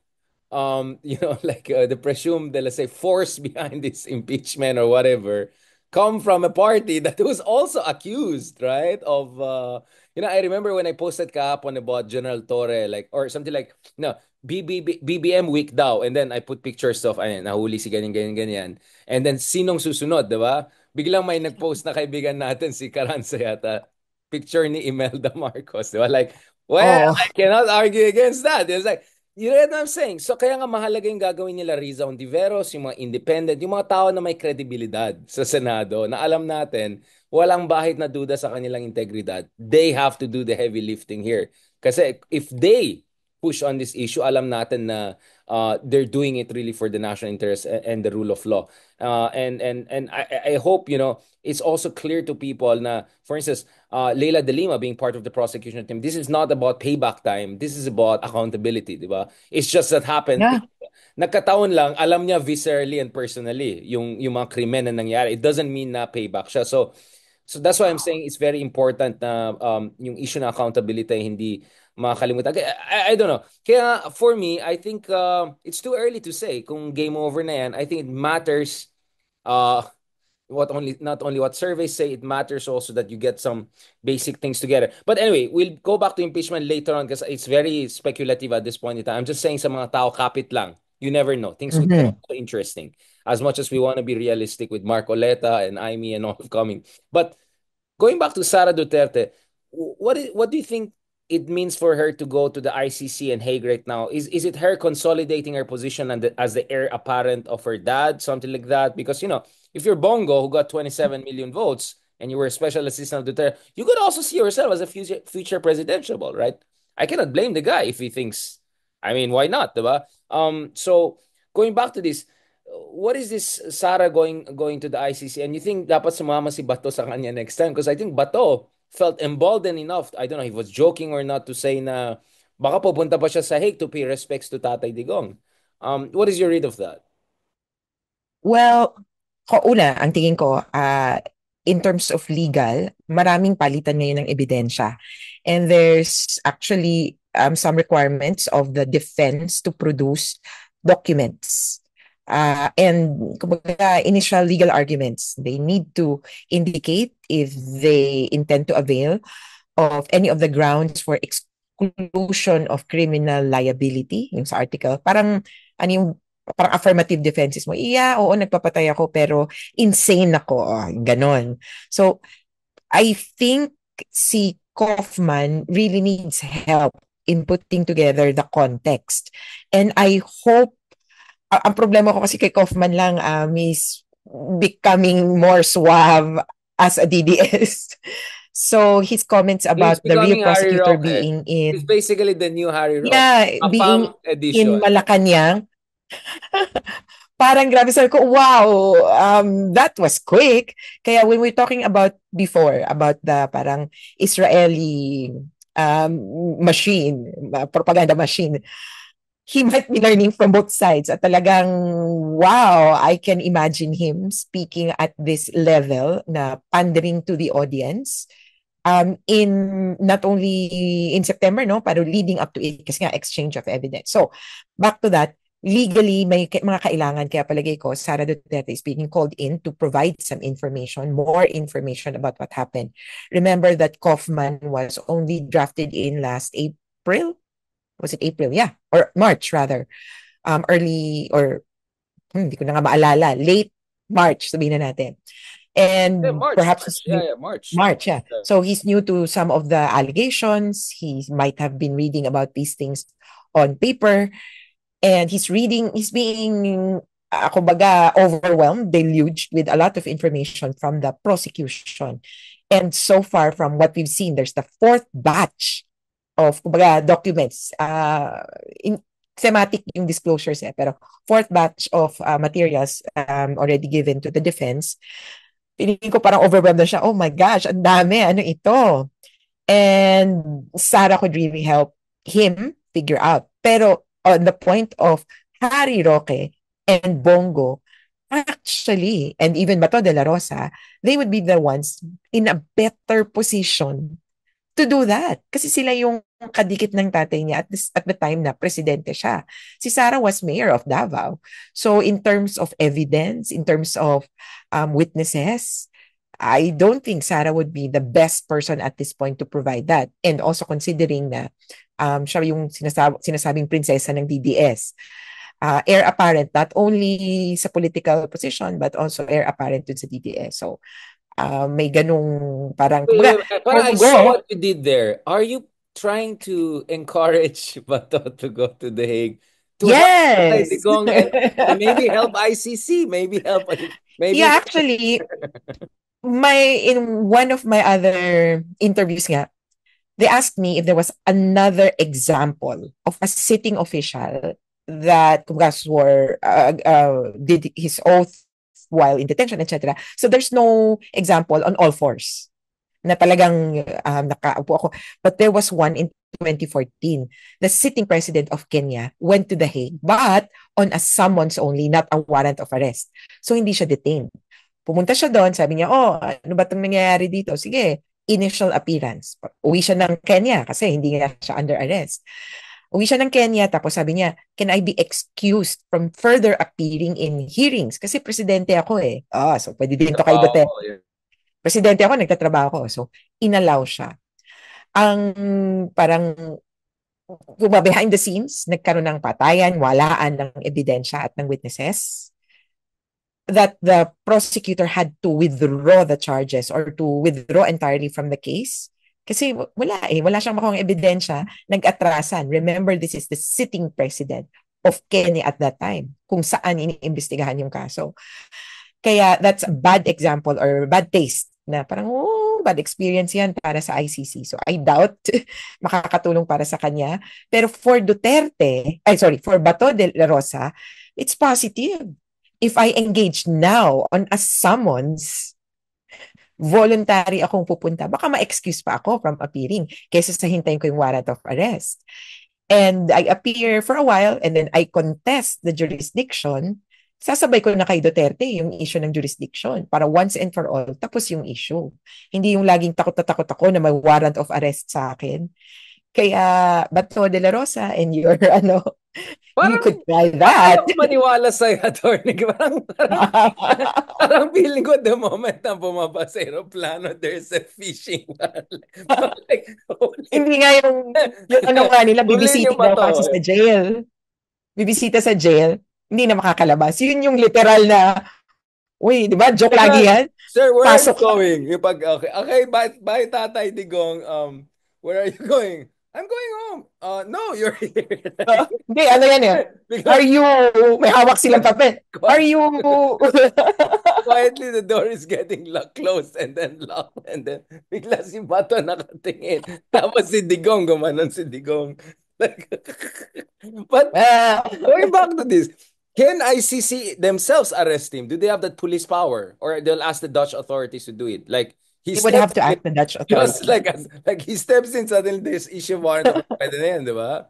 like the presumed, let's say, force behind this impeachment or whatever, come from a party that was also accused, right? Of, I remember when I posted kahapon about General Torre, like, or something like, no, BBM week daw. And then I put pictures of, ayun, nahuli si ganyan, ganyan, ganyan. And then, sinong susunod, di ba? Biglang may nag-post na kaibigan natin, si Caranza yata, picture ni Imelda Marcos, di ba? Like, well, Oh, I cannot argue against that. It's like, you know what I'm saying? So kaya nga mahalaga yung gagawin nila Riza Ontiveros, yung mga independent, yung mga tao na may kredibilidad sa Senado na alam natin walang bahid na duda sa kanilang integridad. They have to do the heavy lifting here. Kasi if they push on this issue, alam natin na they're doing it really for the national interest and the rule of law. And I hope, it's also clear to people na, for instance, Leila de Lima being part of the prosecution team, this is not about payback time. This is about accountability, di ba? It's just that happened. yeah. Nagkataon lang, alam niya viscerally and personally yung mga krimen na nangyari. It doesn't mean na payback siya. So that's why I'm saying it's very important na yung issue na accountability ay hindi makakalimutan. I don't know. Kaya for me, I think it's too early to say kung game over na yan. I think it matters uh, not only what surveys say, it matters also that you get some basic things together. But anyway, we'll go back to impeachment later on because it's very speculative at this point in time. I'm just saying sa mga tao, kapit lang. You never know. Things will get Mhm. so interesting. As much as we want to be realistic with Mark Oleta and Aimee and all coming. But going back to Sara Duterte, what do you think it means for her to go to the ICC and Hague right now? Is it her consolidating her position as the heir apparent of her dad, something like that? Because if you're Bongo who got 27 million votes and you were a special assistant of Duterte, you could also see yourself as a future presidential, right? I cannot blame the guy if he thinks. I mean, why not, diba? So going back to this, what is this Sara going to the ICC? And you think dapat sumama si Bato sa kanya next time? Because I think Bato felt emboldened enough. I don't know if he was joking or not to say na baka pupunta pa siya sa Hague to pay respects to Tatay Digong. What is your read of that? Well, una, ang tingin ko, in terms of legal, maraming palitan ngayon ng ebidensya. And there's actually some requirements of the defense to produce documents. And kumbaga, initial legal arguments, they need to indicate if they intend to avail of any of the grounds for exclusion of criminal liability, yung sa article. Ano yung, parang affirmative defenses mo. Iya, oo, nagpapatay ako, pero insane ako. Oh, ganon. So, I think si Kaufman really needs help in putting together the context. And I hope, ang problema ko kasi kay Kaufman lang, is becoming more suave as a DDS. So his comments He's about the real becoming Harry prosecutor Roque. being He's in, basically the new Harry Roque. yeah, A being PAM in edition. Malacanang, parang grabe, sabi ko, wow, that was quick. Kaya when we're talking about before, about the parang Israeli um, machine, propaganda machine, he might be learning from both sides. At talagang, wow, I can imagine him speaking at this level na pandering to the audience. In not only in September, no, pero leading up to it, kasi nga exchange of evidence. So, back to that, legally, may mga kailangan, kaya palagay ko, Sara Duterte is being called in to provide some information, more information about what happened. Remember that Kaufman was only drafted in last April, Was it April? Yeah, or March rather. Early or hindi ko na nga maalala. Late March, sabihin na natin. Yeah, And March, perhaps March. he's Yeah, new. yeah, March. March, yeah. So he's new to some of the allegations. He might have been reading about these things on paper. And he's being, kumbaga, overwhelmed, deluged with a lot of information from the prosecution. And so far from what we've seen, there's the fourth batch of, kumbaga, documents. In thematic yung disclosures pero fourth batch of materials already given to the defense. Feeling ko parang overwhelmed na siya. Oh my gosh, ang dami. Ano ito? And Sarah could really help him figure out. Pero on the point of Harry Roque and Bongo, actually, and even Bato de la Rosa, they would be the ones in a better position to do that. Kasi sila yung kadikit ng tatay niya at the time na presidente siya. Si Sara was mayor of Davao. So in terms of evidence, in terms of witnesses, I don't think Sara would be the best person at this point to provide that. And also considering na siya yung sinasabing prinsesa ng DDS. Heir apparent not only sa political position but also heir apparent dun sa DDS. So may ganung parang Wait, kumbaga, wait, wait. Parang I saw Bongo, what you did there. Are you trying to encourage Bato to go to The Hague to help Tatay yes. Digong and maybe help ICC, maybe help, maybe. Yeah, actually, in one of my other interviews nga, they asked me if there was another example of a sitting official that kumbaga swore, did his oath while in detention, etc. So there's no example on all fours na talagang nakaupo ako. But there was one in 2014. The sitting president of Kenya went to The Hague, but on a summons only, not a warrant of arrest. So hindi siya detained. Pumunta siya doon, sabi niya, oh, ano ba itong nangyayari dito? Sige, initial appearance. Uwi siya ng Kenya kasi hindi nga siya under arrest. Uwi siya ng Kenya, tapos sabi niya, can I be excused from further appearing in hearings? Kasi presidente ako eh. So pwede din to kay Duterte. Oh, yeah. Presidente ako, nagtatrabaho ako. So, inallow siya. Ang parang behind the scenes, nagkaroon ng patayan, walaan ng ebidensya at ng witnesses that the prosecutor had to withdraw the charges or to withdraw entirely from the case. Kasi wala siyang makuha ng ebidensya, nag-atrasan. Remember, this is the sitting president of Kenya at that time, kung saan iniimbestigahan yung kaso. Kaya that's a bad example or bad taste na parang, bad experience yan para sa ICC. So I doubt makakatulong para sa kanya. Pero for for Bato de la Rosa, it's positive. If I engage now on a summons, voluntary akong pupunta, baka ma-excuse pa ako from appearing kaysa sa hintayin ko yung warrant of arrest. And I appear for a while and then I contest the jurisdiction. Sasabay ko na kay Duterte yung issue ng jurisdiction para once and for all, tapos yung issue. Hindi yung laging takot na takot ako na may warrant of arrest sa akin. Kaya, Bato de la Rosa and your, you Parang, could try parang that. ako maniwala sa'yo, attorney. Parang feeling ko the moment na bumaba sa aeroplano, there's a fishing like, Hindi nga yung ano nga nila, huli niyo bibisita ba daw to? kasi sa jail. Bibisita sa jail, hindi na makakalabas. Yun yung literal na, uy, di ba? Joke lagi yan. Sir, where are you Pasok ka. going? Okay, bye, Tatay Digong. Where are you going? I'm going home. No, you're here. Hindi, ano yan eh. Are Biglang you, may hawak silang papel. Are quiet, you, quietly, the door is getting closed and then locked and then bigla si Bato nakatingin. Tapos si Digong, gumanon si Digong. Like, but uh, going back to this, can ICC themselves arrest him? Do they have that police power? Or they'll ask the Dutch authorities to do it? Like, he they would steps have to in, ask the Dutch just authorities. like he steps in, suddenly there's issue warrant of pwede na yan, di ba?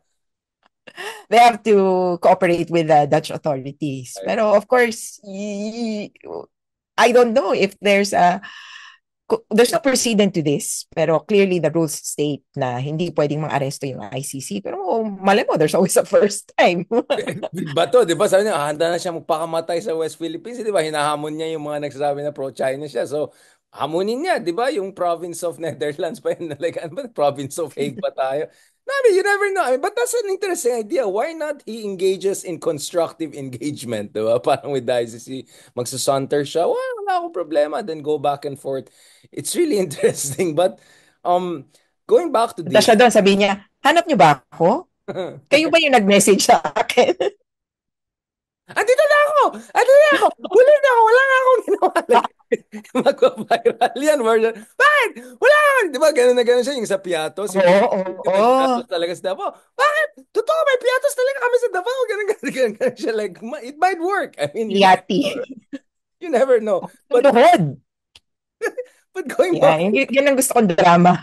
They have to cooperate with the Dutch authorities. Right. Pero of course, I don't know if there's no precedent to this, pero clearly the rules state na hindi pwedeng mang-aresto yung ICC. Pero malay mo, there's always a first time. Bato, di ba? Sabi niya, handa na siya magpakamatay sa West Philippines. Di ba? Hinahamon niya yung mga nagsasabi na pro-China siya. So, hamunin niya, di ba? Yung province of Netherlands pa yun. Like, ano ba? Province of Hague pa tayo. No, I mean, you never know. I mean, but that's an interesting idea. Why not he engages in constructive engagement, di ba? Parang with the ICC, magsasanter siya, wala akong problema, then go back and forth. It's really interesting. But going back to Punta this, siya doon, sabi niya, hanap niyo ba ako? Kayo ba yung nag-message sa akin? andito na ako! Andito na ako! Huli na ako! Wala nga akong ginawa. Like, magpa-viral yan. Version. Bakit? Wala nga! Di ba? Ganun na ganun siya. Yung sa Piatos. Oo, Yung oo, may oo. Piatos talaga sa Davao. Bakit? Totoo, may Piatos talaga kami sa Davao. Ganun, ganun, ganun, ganun siya. Like, it might work. I mean, you never Yati. know. You never know. Luhod. But going Yeah, back. yan ang gusto kong drama.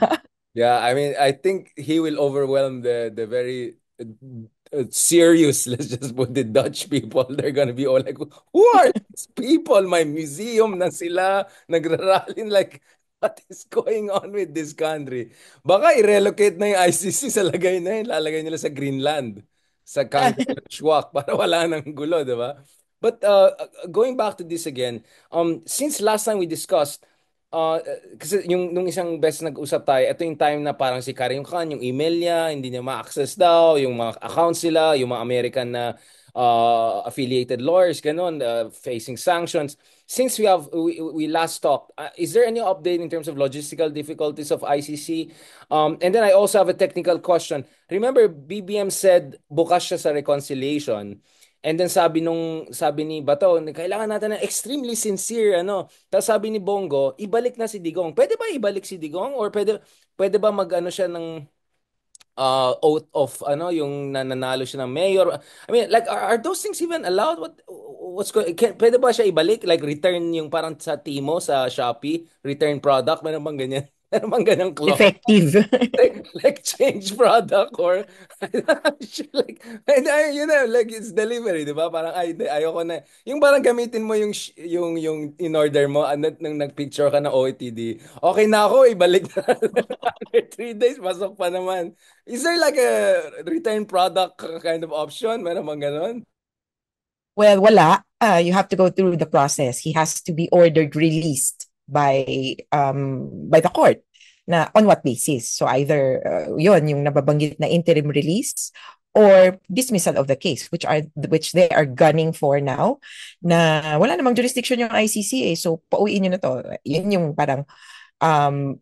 Yeah, I mean, I think he will overwhelm the very serious, let's just put it, Dutch people. They're gonna be all like, who are these people? My museum na sila, nagraralin like, what is going on with this country? Baka i-relocate na yung ICC sa lagay na yun, lalagay nila sa Greenland, sa Kangerlussuaq, para wala nang gulo, di ba? But going back to this again, since last time we discussed, Uh, kasi yung nung isang best nag-usap tayo, ito yung time na parang si Karim Khan, yung email niya, hindi niya ma-access daw, yung mga accounts nila, yung mga American na affiliated lawyers, ganun, facing sanctions. Since we last talked, is there any update in terms of logistical difficulties of ICC? And then I also have a technical question. Remember, BBM said bukas siya sa reconciliation. And then sabi ni Bato, kailangan natin ng extremely sincere tapos sabi ni Bongo, ibalik na si Digong. Pwede ba ibalik si Digong or pwede ba mag-ano siya ng oath of yung nananalo siya ng mayor? I mean, like are those things even allowed? Pwede ba siya ibalik like return yung parang sa Timo sa Shopee, return product, meron bang ganyan? Meron bang ganyang clause? Effective. Like change product or like like it's delivery, di ba? Parang ayoko na. Yung parang gamitin mo yung in order mo nang nagpicture ka ng OOTD. Okay na ako, ibalik na. After 3 days, pasok pa naman. Is there like a return product kind of option? Meron bang ganon? Well, wala. You have to go through the process. He has to be ordered released by the court. Na on what basis? So either yon yung nababanggit na interim release or dismissal of the case, which they are gunning for now. Na wala namang jurisdiction yung ICC eh. So pauwiin nyo na to. Yun yung parang um,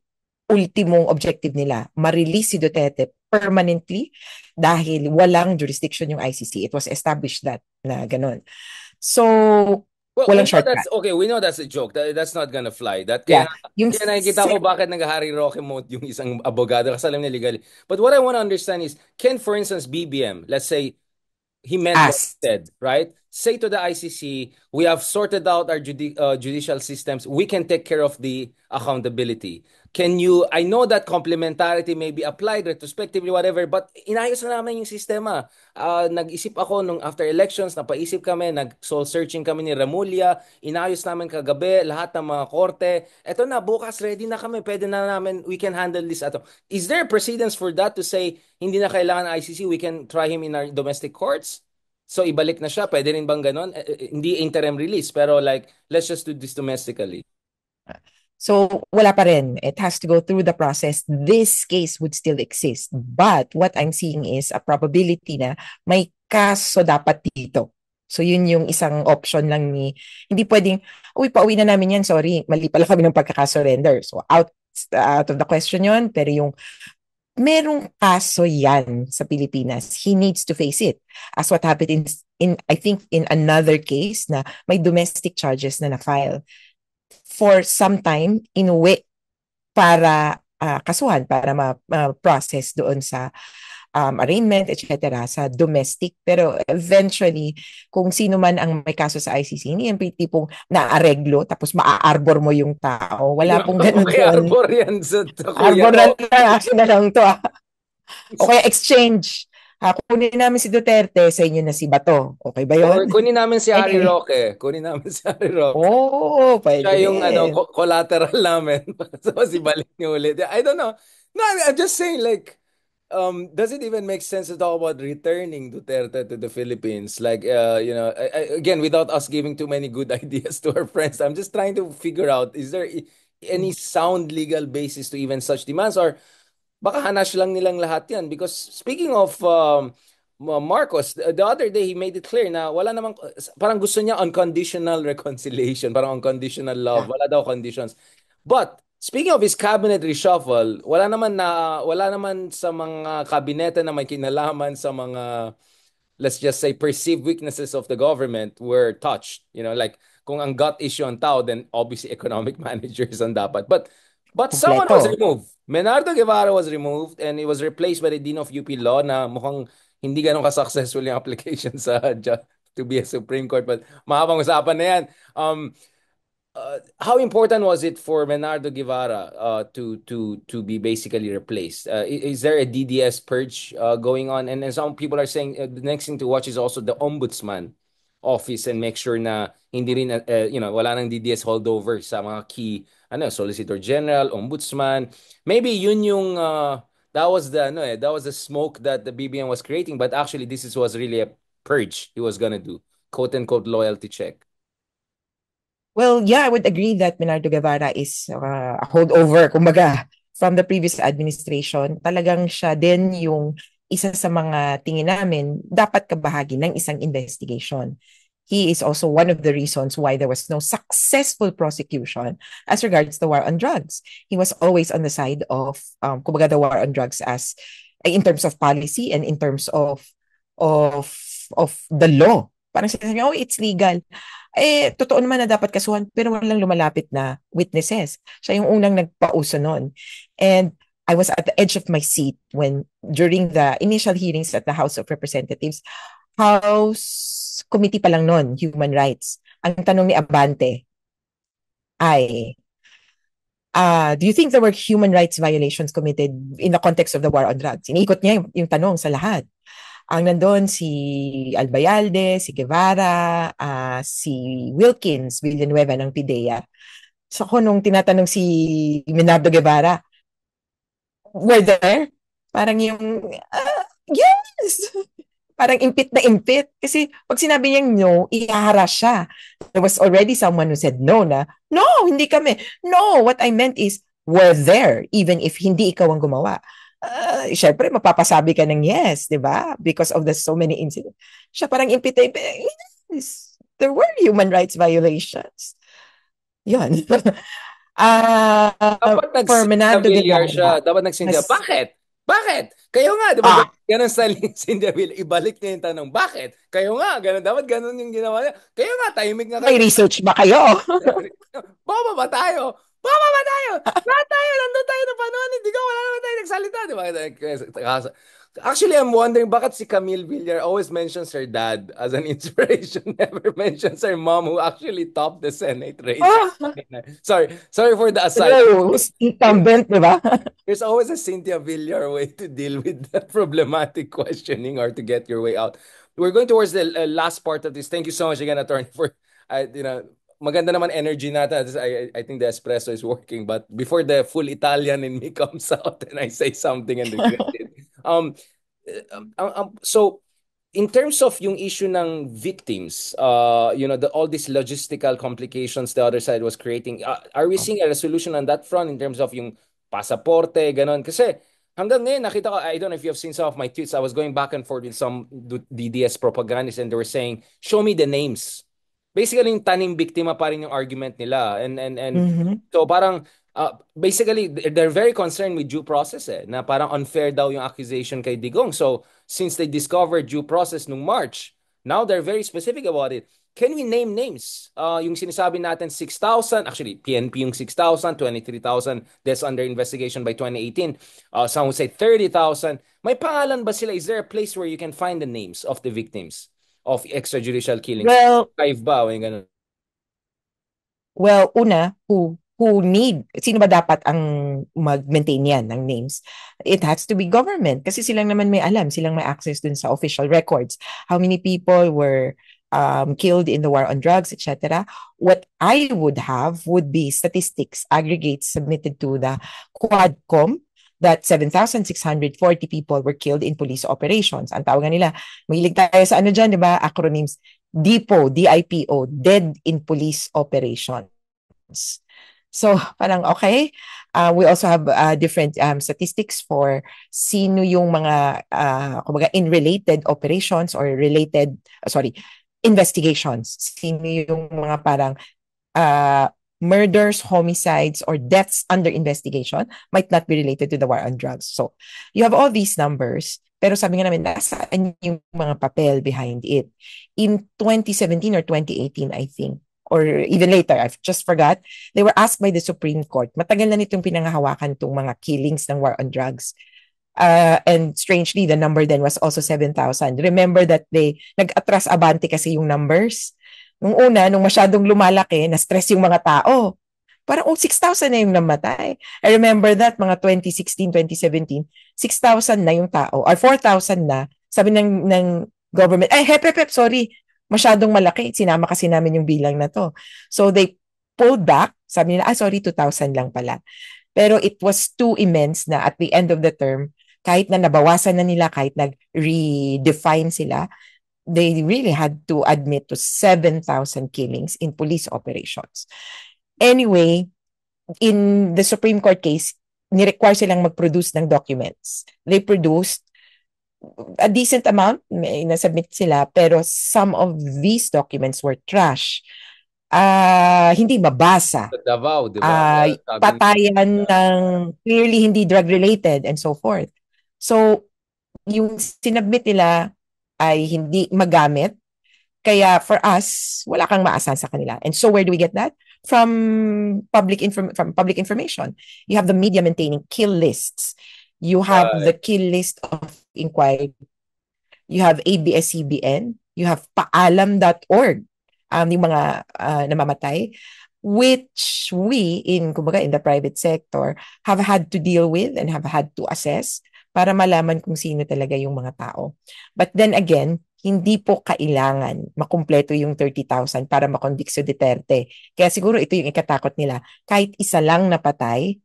ultimong objective nila, ma-release si Duterte permanently dahil walang jurisdiction yung ICC. It was established that na ganun. So, Well, we walang know that's shortcut. okay. We know that's a joke. That's not gonna fly. That Yeah. Yung kaya nakikita ko bakit nag-Harry Roque mode yung isang abogado kasi alam niya legal. But what I want to understand is, can for instance BBM, let's say he meant what he asked. said, right? Say to the ICC, we have sorted out our judicial systems. We can take care of the accountability. Can you, I know that complementarity may be applied retrospectively, whatever, but inayos na namin yung sistema. Nag-isip ako nung after elections, napaisip kami, nag-soul searching kami ni Remulla, inayos namin kagabi, lahat ng mga korte. Eto na, bukas ready na kami, pwede na namin, we can handle this. Ato. Is there a precedence for that to say, hindi na kailangan ng ICC, we can try him in our domestic courts? So ibalik na siya, pwede rin bang ganon? Hindi interim release, pero like, let's just do this domestically. So, wala pa rin. It has to go through the process. This case would still exist. But what I'm seeing is a probability na may kaso dapat dito. So, yun yung isang option lang hindi pwedeng, uy, pauwi na namin yan, sorry, mali pala kami ng pagkakasurrender. So, out of the question yun, pero yung merong kaso yan sa Pilipinas, he needs to face it. As what happened in I think, in another case na may domestic charges na na-file for some time, inuwi para kasuhan, para ma-process doon sa arraignment, etc. sa domestic. Pero eventually, kung sino man ang may kaso sa ICC, hindi yung tipong naareglo, tapos maa-arbor mo yung tao. Wala pong ganun Okay, doon. arbor yan sa kuya Arbor na ko. lang, action na lang to. O kaya exchange. Kunin namin si Duterte, sa inyo na si Bato. Okay ba Or yun? kunin namin si Harry Anyway. Roque. Kunin namin si Harry Roque. Oo, Siya pwede yung rin. collateral namin. So si balik niyo ulit. I don't know. No, I mean, I'm just saying like does it even make sense to talk about returning Duterte to the Philippines? Like again without us giving too many good ideas to our friends. I'm just trying to figure out is there any sound legal basis to even such demands or baka hanash lang nilang lahat yan. Because speaking of Marcos, the other day he made it clear na wala namang, parang gusto niya unconditional reconciliation, parang unconditional love. Yeah. Wala daw conditions. But speaking of his cabinet reshuffle, wala naman sa mga kabinete na may kinalaman sa mga, let's just say, perceived weaknesses of the government were touched. Like kung ang gut issue ang tao, then obviously economic managers ang dapat. But someone was Kompleto. removed. Menardo Guevara was removed and he was replaced by the Dean of UP Law na mukhang hindi ganun ka-successful yung application to be a Supreme Court. But mahabang usapan na yan. How important was it for Menardo Guevara to be basically replaced? Is there a DDS purge going on? And some people are saying the next thing to watch is also the ombudsman office and make sure na hindi rin wala nang DDS holdover sa mga key Solicitor General, Ombudsman. Maybe yun yung that was the smoke that the BBM was creating, but actually was really a purge he was gonna do, quote unquote loyalty check. Well, yeah, I would agree that Menardo Guevara is a holdover, kumbaga, from the previous administration. Talagang siya din yung isa sa mga tingin namin dapat kabahagi ng isang investigation. He is also one of the reasons why there was no successful prosecution as regards the war on drugs. He was always on the side of, kumbaga, the war on drugs as in terms of policy and in terms of of the law. Parang sinasabi, oh, it's legal. Totoo naman na dapat kasuhan, pero walang lumalapit na witnesses. Siya yung unang nagpauso nun. And I was at the edge of my seat when, during the initial hearings at the House of Representatives, House Committee pa lang nun, Human Rights. Ang tanong ni Abante ay, do you think there were human rights violations committed in the context of the war on drugs? Iniikot niya yung tanong sa lahat. Ang nandun si Albayalde, si Guevara, si Wilkins Villanueva ng PIDEA. So ako nung tinatanong si Menardo Guevara, were there? Parang yung, yes! Parang impit na impit. Kasi pag sinabi niyang no, ihaharas siya. There was already someone who said no na, no, hindi kami. No, what I meant is, were there, even if hindi ikaw ang gumawa. Syempre, mapapasabi ka ng yes, di ba? Because of the so many incidents. Siya parang impita, yes, there were human rights violations. Yun. Dapat For nag-Cynthia Menando Villar siya. Guevara, Dapat nag-Cynthia. mas, Bakit? Bakit? Kayo nga, di ba? Ganun style ni Cynthia Villar. Ibalik niya yung tanong, bakit? Kayo nga, ganun. Dapat ganun yung ginawa niya. Kayo nga, tahimik nga may kayo. research ba kayo? Baba ba tayo? Baba ba tayo? Lahat tayo, nandun tayo ng panahon. Hindi ka, wala naman tayo nagsalita. Di ba? Actually, I'm wondering bakit si Camille Villar always mentions her dad as an inspiration. Never mentions her mom who actually topped the Senate race. Sorry for the aside. Incumbent, di ba? There's always a Cynthia Villar way to deal with the problematic questioning or to get your way out. We're going towards the last part of this. Thank you so much again, attorney, for maganda naman energy natin. I think the espresso is working. But before the full Italian in me comes out and I say something and regret it. So in terms of yung issue ng victims, all these logistical complications the other side was creating, are we seeing a resolution on that front in terms of yung pasaporte, ganon? Kasi hanggang ngayon, nakita ko, I don't know if you have seen some of my tweets, I was going back and forth with some DDS propagandists and they were saying, show me the names. Basically, yung tanim biktima pa rin yung argument nila. And so parang, basically, they're very concerned with due process na parang unfair daw yung accusation kay Digong. So, since they discovered due process nung March, now they're very specific about it. Can we name names? Yung sinasabi natin 6,000, actually, PNP yung 6,000, 23,000 that's under investigation by 2018. Some would say 30,000. May pangalan ba sila? Is there a place where you can find the names of the victims of extrajudicial killings? Well, Five ba? O yung ganun. Well, una, sino ba dapat ang mag-maintain yan ng names? It has to be government kasi silang naman may alam, silang may access dun sa official records. How many people were killed in the war on drugs, etc. What I would have would be statistics, aggregates submitted to the Quadcom that 7,640 people were killed in police operations. Ang tawagan nila, mahilig tayo sa ano dyan, di ba? Acronyms, DIPO, DIPO, Dead in Police Operations. So parang okay. We also have different statistics for sino yung mga kumbaga in related operations or related sorry, investigations. Sino yung mga parang uh, murders, homicides, or deaths under investigation might not be related to the war on drugs. So you have all these numbers, pero sabi nga namin, nasaan yung mga papel behind it? In 2017 or 2018, I think, or even later, I've just forgot, they were asked by the Supreme Court. Matagal na nitong pinangahawakan itong mga killings ng war on drugs. And strangely, the number then was also 7,000. Remember that they nag-atras abante kasi yung numbers. Nung una, nung masyadong lumalaki, na-stress yung mga tao. Parang, 6,000 na yung namatay. I remember that, mga 2016, 2017, 6,000 na yung tao, or 4,000 na. Sabi ng government, ay, hep, sorry, masyadong malaki. Sinama kasi namin yung bilang na to. So they pulled back. Sabi nila, sorry, 2,000 lang pala. Pero it was too immense na at the end of the term, kahit na nabawasan na nila, kahit nag-redefine sila, they really had to admit to 7,000 killings in police operations. Anyway, in the Supreme Court case, ni-require silang mag-produce ng documents. They produced a decent amount, may nasubmit sila, pero some of these documents were trash. Hindi mabasa. Sa Davao, di ba? Sabi Patayan ng clearly hindi drug-related and so forth. So, yung sinubmit nila ay hindi magamit. Kaya for us, wala kang maasahan sa kanila. And so where do we get that? From public information. You have the media maintaining kill lists. You have the kill list of inquiry. You have ABS-CBN. You have paalam.org. Yung mga namamatay, which we kumbaga in the private sector have had to deal with and have had to assess para malaman kung sino talaga yung mga tao. But then again, hindi po kailangan makumpleto yung 30,000 para makonvict si Duterte. Kaya siguro ito yung ikatakot nila. Kahit isa lang napatay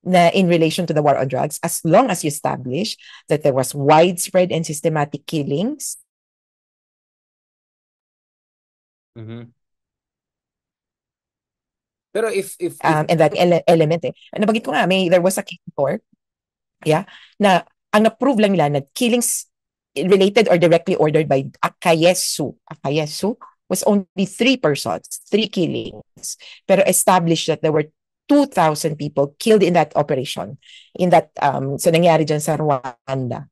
na in relation to the war on drugs, as long as you establish that there was widespread and systematic killings. Mhm. Pero if And that element nabagit ko nga, there was a case before, na ang na-prove lang nila na killings related or directly ordered by Akayesu was only 3 persons, 3 killings. Pero established that there were 2,000 people killed in that operation, in that, so nangyari dyan sa Rwanda.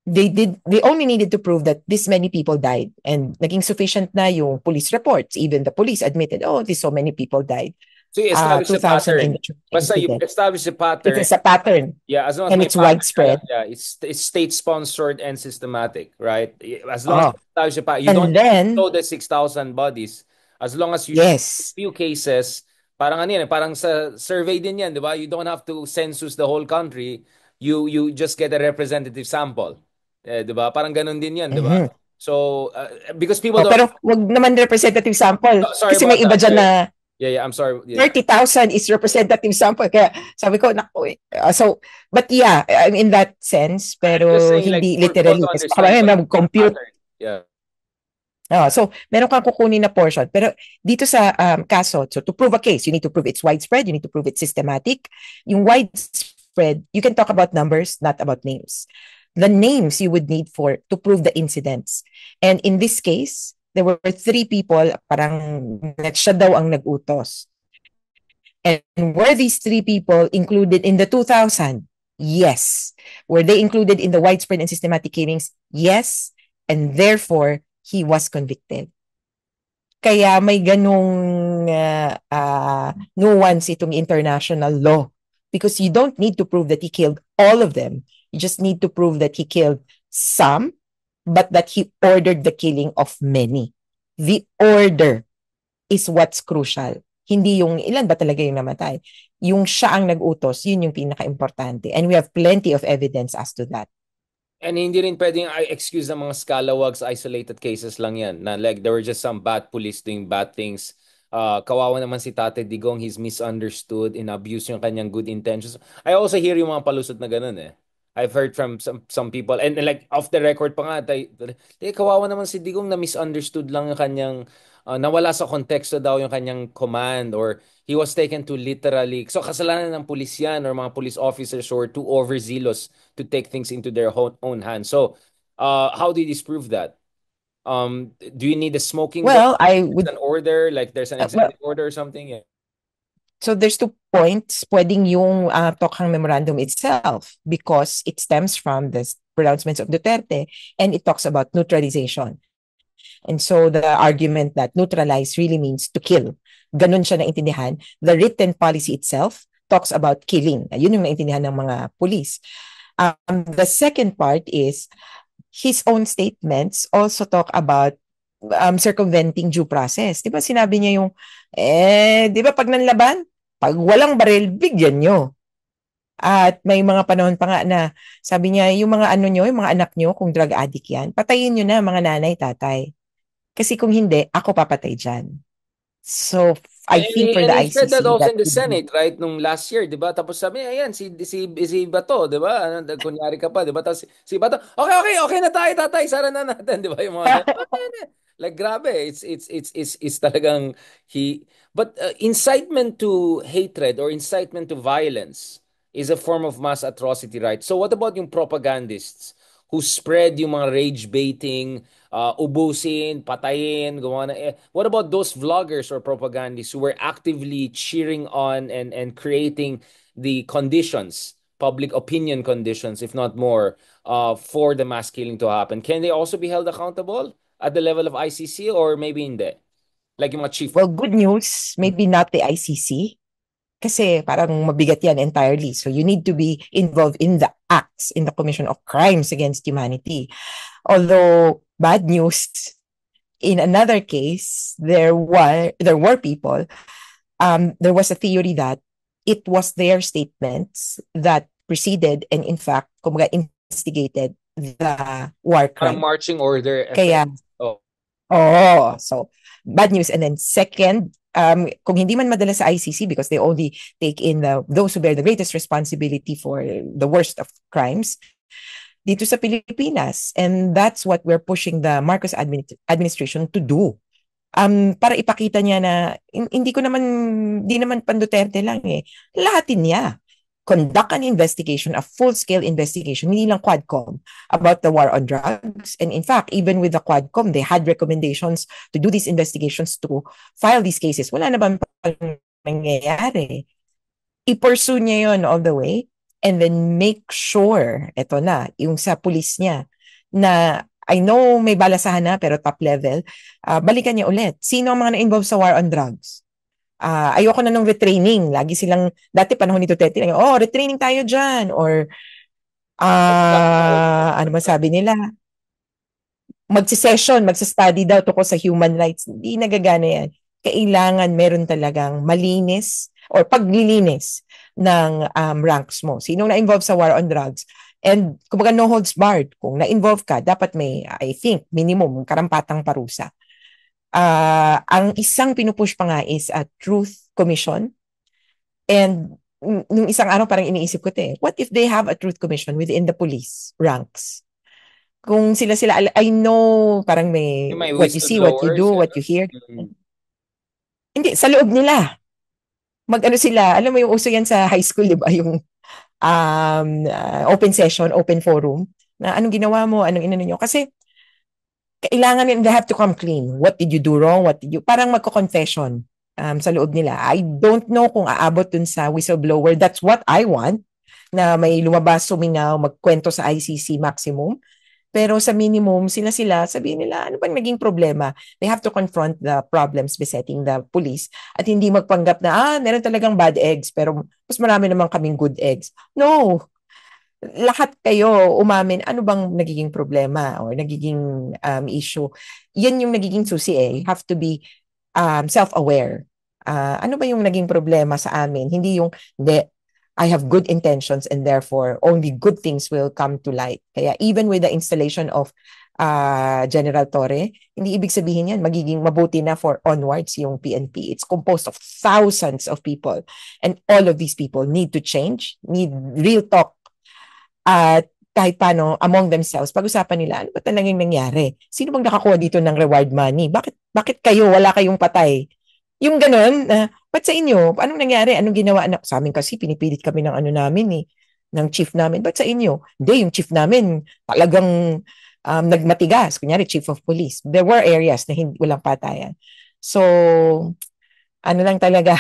They only needed to prove that this many people died, and naging sufficient na yung police reports. Even the police admitted, this so many people died. so you establish a 2,000 pattern. in the Basta you incident. establish a It pattern. is a pattern. Yeah, as long as And may it's pattern, widespread. yeah, it's state-sponsored and systematic, right? As long as you establish a pattern, you And don't then, know the 6,000 bodies. As long as you show yes. few cases, parang ano yan, parang sa survey din yan, di ba? You don't have to census the whole country. You just get a representative sample. Di ba? Parang ganun din yan, di ba? Mhm. So, because people don't... Pero wag naman representative sample. Oh, sorry Kasi about may iba that. dyan na Yeah, I'm sorry. Yeah. 30,000 is representative sample. Kaya sabi ko, naku, but yeah, I'm in that sense, I'm just pero saying, like, hindi for people literally. to Kasi understand baka what mag-compute. pattern. Yeah. So, meron kang kukunin na portion. Pero dito sa kaso, so to prove a case, you need to prove it's widespread, you need to prove it's systematic. Yung widespread, you can talk about numbers, not about names. The names you would need to prove the incidents. And in this case, there were 3 people, parang siya daw ang nag-utos. And were these 3 people included in the 2,000? Yes. Were they included in the widespread and systematic killings? Yes. And therefore, he was convicted. Kaya may ganong nuance itong international law, because you don't need to prove that he killed all of them. You just need to prove that he killed some, but that he ordered the killing of many. The order is what's crucial. Hindi yung ilan ba talaga yung namatay. Yung siya ang nag-utos, yun yung pinaka-importante. And we have plenty of evidence as to that. And hindi rin pwedeng excuse ng mga scalawags, isolated cases lang yan. Na like, there were just some bad police doing bad things. Kawawa naman si Tate Digong, he's misunderstood, in abuse yung kanyang good intentions. I also hear yung mga palusot na ganun eh. I've heard from some people, and like off the record pa nga, kawawa naman si Digong na misunderstood lang yung kanyang, nawala sa konteksto daw yung kanyang command, or he was taken to literally. So kasalanan ng pulis yan or mga police officers who are too overzealous to take things into their own hands. So, how do you disprove that? Do you need a smoking gun? Well, I There's would, an order, like there's an well, executive order or something? Yeah. so there's 2 points. Pwedeng yung Tokhang Memorandum itself because it stems from the pronouncements of Duterte and it talks about neutralization. And so the argument that neutralize really means to kill. Ganun siya naintindihan. The written policy itself talks about killing. Yun yung naintindihan ng mga police. The second part is his own statements also talk about circumventing due process. Di ba sinabi niya yung, di ba pag nanlaban, pag walang baril, bigyan nyo. At may mga panahon pa nga na sabi niya, yung mga ano nyo, yung mga anak nyo, kung drug addict yan, patayin nyo na mga nanay, tatay. Kasi kung hindi, ako papatay dyan. So, I think for And the he said that ICC, also that in the would be, Senate, right? Nung last year, di ba? Tapos sabi niya, ayan, si Bato, di ba? Ano, kunyari ka pa, di ba? Tapos si Bato, okay na tayo, tatay, sara na natin, di ba? Yung mga ganun. Like, grabe, it's talagang but incitement to hatred or incitement to violence is a form of mass atrocity, right? So what about yung propagandists who spread yung mga rage baiting, ubusin, patayin, gawa na, what about those vloggers or propagandists who were actively cheering on and creating the conditions, public opinion conditions, if not more, for the mass killing to happen? Can they also be held accountable at the level of ICC or maybe hindi? Like yung mga chief. well, good news, maybe not the ICC, kasi parang mabigat yan entirely. So you need to be involved in the acts, in the commission of crimes against humanity. Although, bad news, in another case, there were people, there was a theory that it was their statements that preceded and in fact, kumbaga, instigated the war Parang crime. marching order Kaya, effect. Oh. so bad news. And then second, kung hindi man madala sa ICC because they only take in those who bear the greatest responsibility for the worst of crimes, dito sa Pilipinas. And that's what we're pushing the Marcos administration to do. Para ipakita niya na hindi naman pan Duterte lang eh. Lahatin niya. Conduct an investigation, a full-scale investigation, hindi lang Quadcom, about the war on drugs. And in fact, even with the Quadcom, they had recommendations to do these investigations, to file these cases. Wala na ba nangyayari? I-pursue niya yon all the way and then make sure, eto na, yung sa police niya, na I know may balasahan na pero top level, balikan niya ulit. Sino ang mga na-involve sa war on drugs? Ayoko na ng retraining. Lagi silang, dati panahon ni Duterte, retraining tayo dyan. Or, ano man sabi nila, magsa-study daw tungkol sa human rights. Hindi nagagana yan. Kailangan meron talagang malinis or paglilinis ng ranks mo. Sinong na-involve sa war on drugs? And kumbaga no holds barred. Kung na-involve ka, dapat may, I think, minimum, karampatang parusa. Ang isang pinupush pa nga is a truth commission. And nung isang araw parang iniisip ko what if they have a truth commission within the police ranks? Kung sila, I know parang may what you see, what you do, what you hear. Hindi, sa loob nila. Mag-ano sila, alam mo yung uso yan sa high school, di ba? Yung open session, open forum, na anong ginawa mo, anong inano nyo. Kasi kailangan they have to come clean. What did you do wrong? Parang magko-confession sa loob nila. I don't know kung aabot dun sa whistleblower. That's what I want, na may lumabas, suminaw, magkwento sa ICC maximum. Pero sa minimum, sila, sabihin nila, ano bang naging problema? They have to confront the problems besetting the police at hindi magpanggap na, meron talagang bad eggs, pero mas marami naman kaming good eggs. No! Lahat kayo umamin ano bang nagiging problema or nagiging issue. Yan yung nagiging susi You have to be self-aware. Ano ba yung naging problema sa amin? Hindi yung, I have good intentions and therefore only good things will come to light. Kaya even with the installation of General Torre, hindi ibig sabihin yan, magiging mabuti na for onwards yung PNP. It's composed of thousands of people. And all of these people need to change, need real talk. At kahit paano among themselves, pag-usapan nila, ano ba talagang nangyari? Sino bang nakakuha dito ng reward money? Bakit kayo, wala kayong patay? Yung ganun, ba't sa inyo? Anong nangyari? Anong ginawa? Sa amin kasi, pinipilit kami ng ano namin ng chief namin. Ba't sa inyo? Hindi, yung chief namin talagang nagmatigas. Kunyari, chief of police. There were areas na walang patayan. So, ano lang talaga.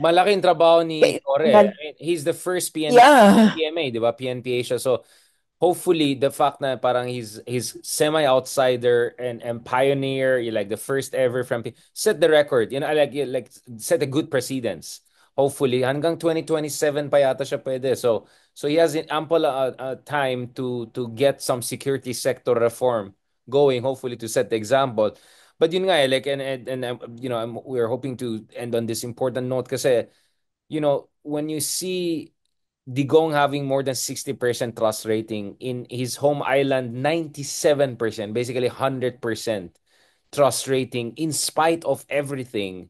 Malaking trabaho ni Tore. I mean, he's the first Yeah. PMA, di ba? PNPA siya. So, hopefully the fact na parang he's semi outsider and pioneer, like the first ever from set the record, like set a good precedence. Hopefully hanggang 2027 pa yata siya pwede. So he has ample time to get some security sector reform going, hopefully to set the example. But yun nga like and we're hoping to end on this important note kasi when you see Digong having more than 60% trust rating in his home island, 97%, basically 100% trust rating in spite of everything.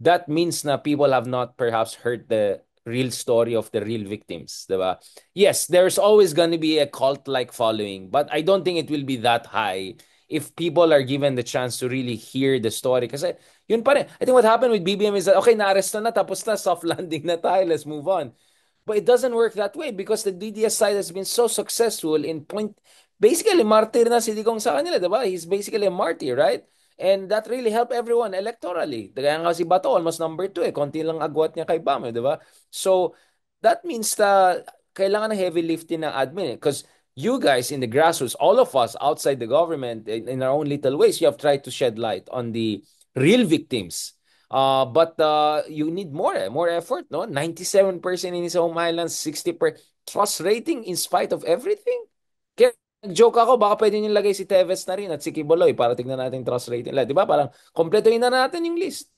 That means na people have not perhaps heard the real story of the real victims, diba? Yes, there's always going to be a cult-like following, but I don't think it will be that high if people are given the chance to really hear the story. Kasi yun pa rin. I think what happened with BBM is that, okay, na-arresto na, tapos na, soft landing na tayo, let's move on. But it doesn't work that way because the DDS side has been so successful in basically martyr na si Digong sa kanila, diba? He's basically a martyr, right? And that really helped everyone electorally. Kaya nga si Bato, almost number 2 eh. Konti lang agwat niya kay Bam, di ba? So, that means na kailangan ng heavy lifting ng admin because you guys in the grassroots, all of us outside the government, in our own little ways, you have tried to shed light on the real victims. But you need more effort, no? 97% in his home island, 60% trust rating in spite of everything. Kaya nag-joke ako, baka pwede nyo lagay si Tevez na rin at si Kiboloy para tignan natin trust rating nila. Di ba? Parang kompletuhin na natin yung list.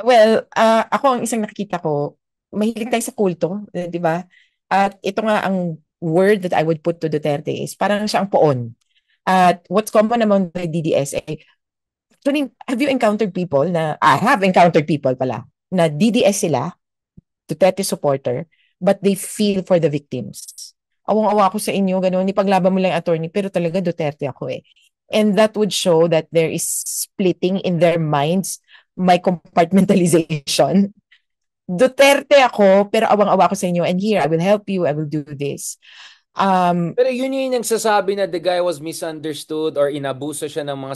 Well, ako ang isang nakikita ko, mahilig tayo sa kulto, di ba? At ito nga ang word that I would put to Duterte is parang siya ang poon. At what's common among the DDS, have you encountered people I have encountered people pala, na DDS sila, Duterte supporter, but they feel for the victims. Awang-awa ako sa inyo, gano'n, ipaglaban mo lang yung attorney, pero talaga Duterte ako eh. And that would show that there is splitting in their minds, my compartmentalization. Duterte ako, pero awang-awa ako sa inyo, and here, I will help you, I will do this. Pero yun yung nagsasabi na the guy was misunderstood or inabuso siya ng mga...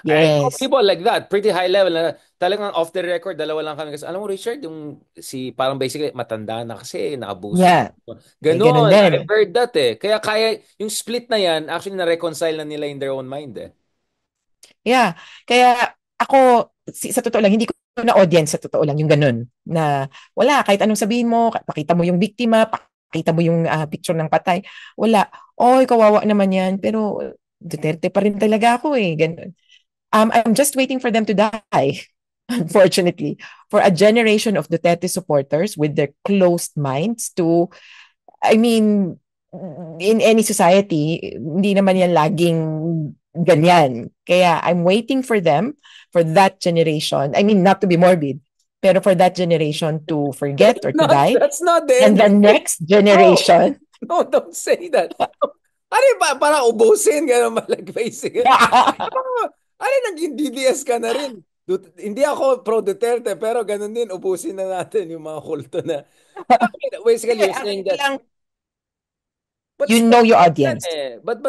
I know Yes. people like that, pretty high level na talagang off the record, dalawa lang kami. Kasi alam mo, Richard, yung parang basically matanda na kasi naabuso. Yeah. May ganun Ganon, I've din. heard that eh. Kaya yung split na yan, actually na-reconcile na nila in their own mind eh. Yeah. Kaya ako, sa totoo lang, hindi ko na audience sa totoo lang yung ganun. Na wala, kahit anong sabihin mo, pakita mo yung biktima, pakita mo yung picture ng patay. Wala. Oy, kawawa naman yan. Pero Duterte pa rin talaga ako eh. Ganun. I'm just waiting for them to die. Unfortunately, for a generation of Duterte supporters with their closed minds to, I mean, in any society, hindi naman yan laging ganyan. Kaya I'm waiting for them, for that generation. I mean, not to be morbid, pero for that generation to forget or to die. That's not the And end the of it. next generation. No, don't say that. Ano ba, parang ubusin, gano'n like basically. Ano, naging DDS ka na rin. Hindi ako pro Duterte, pero ganun din, ubusin na natin yung mga kulto na. Basically, Hindi, you're ang saying hindi that, lang, but you know your yan audience. eh. But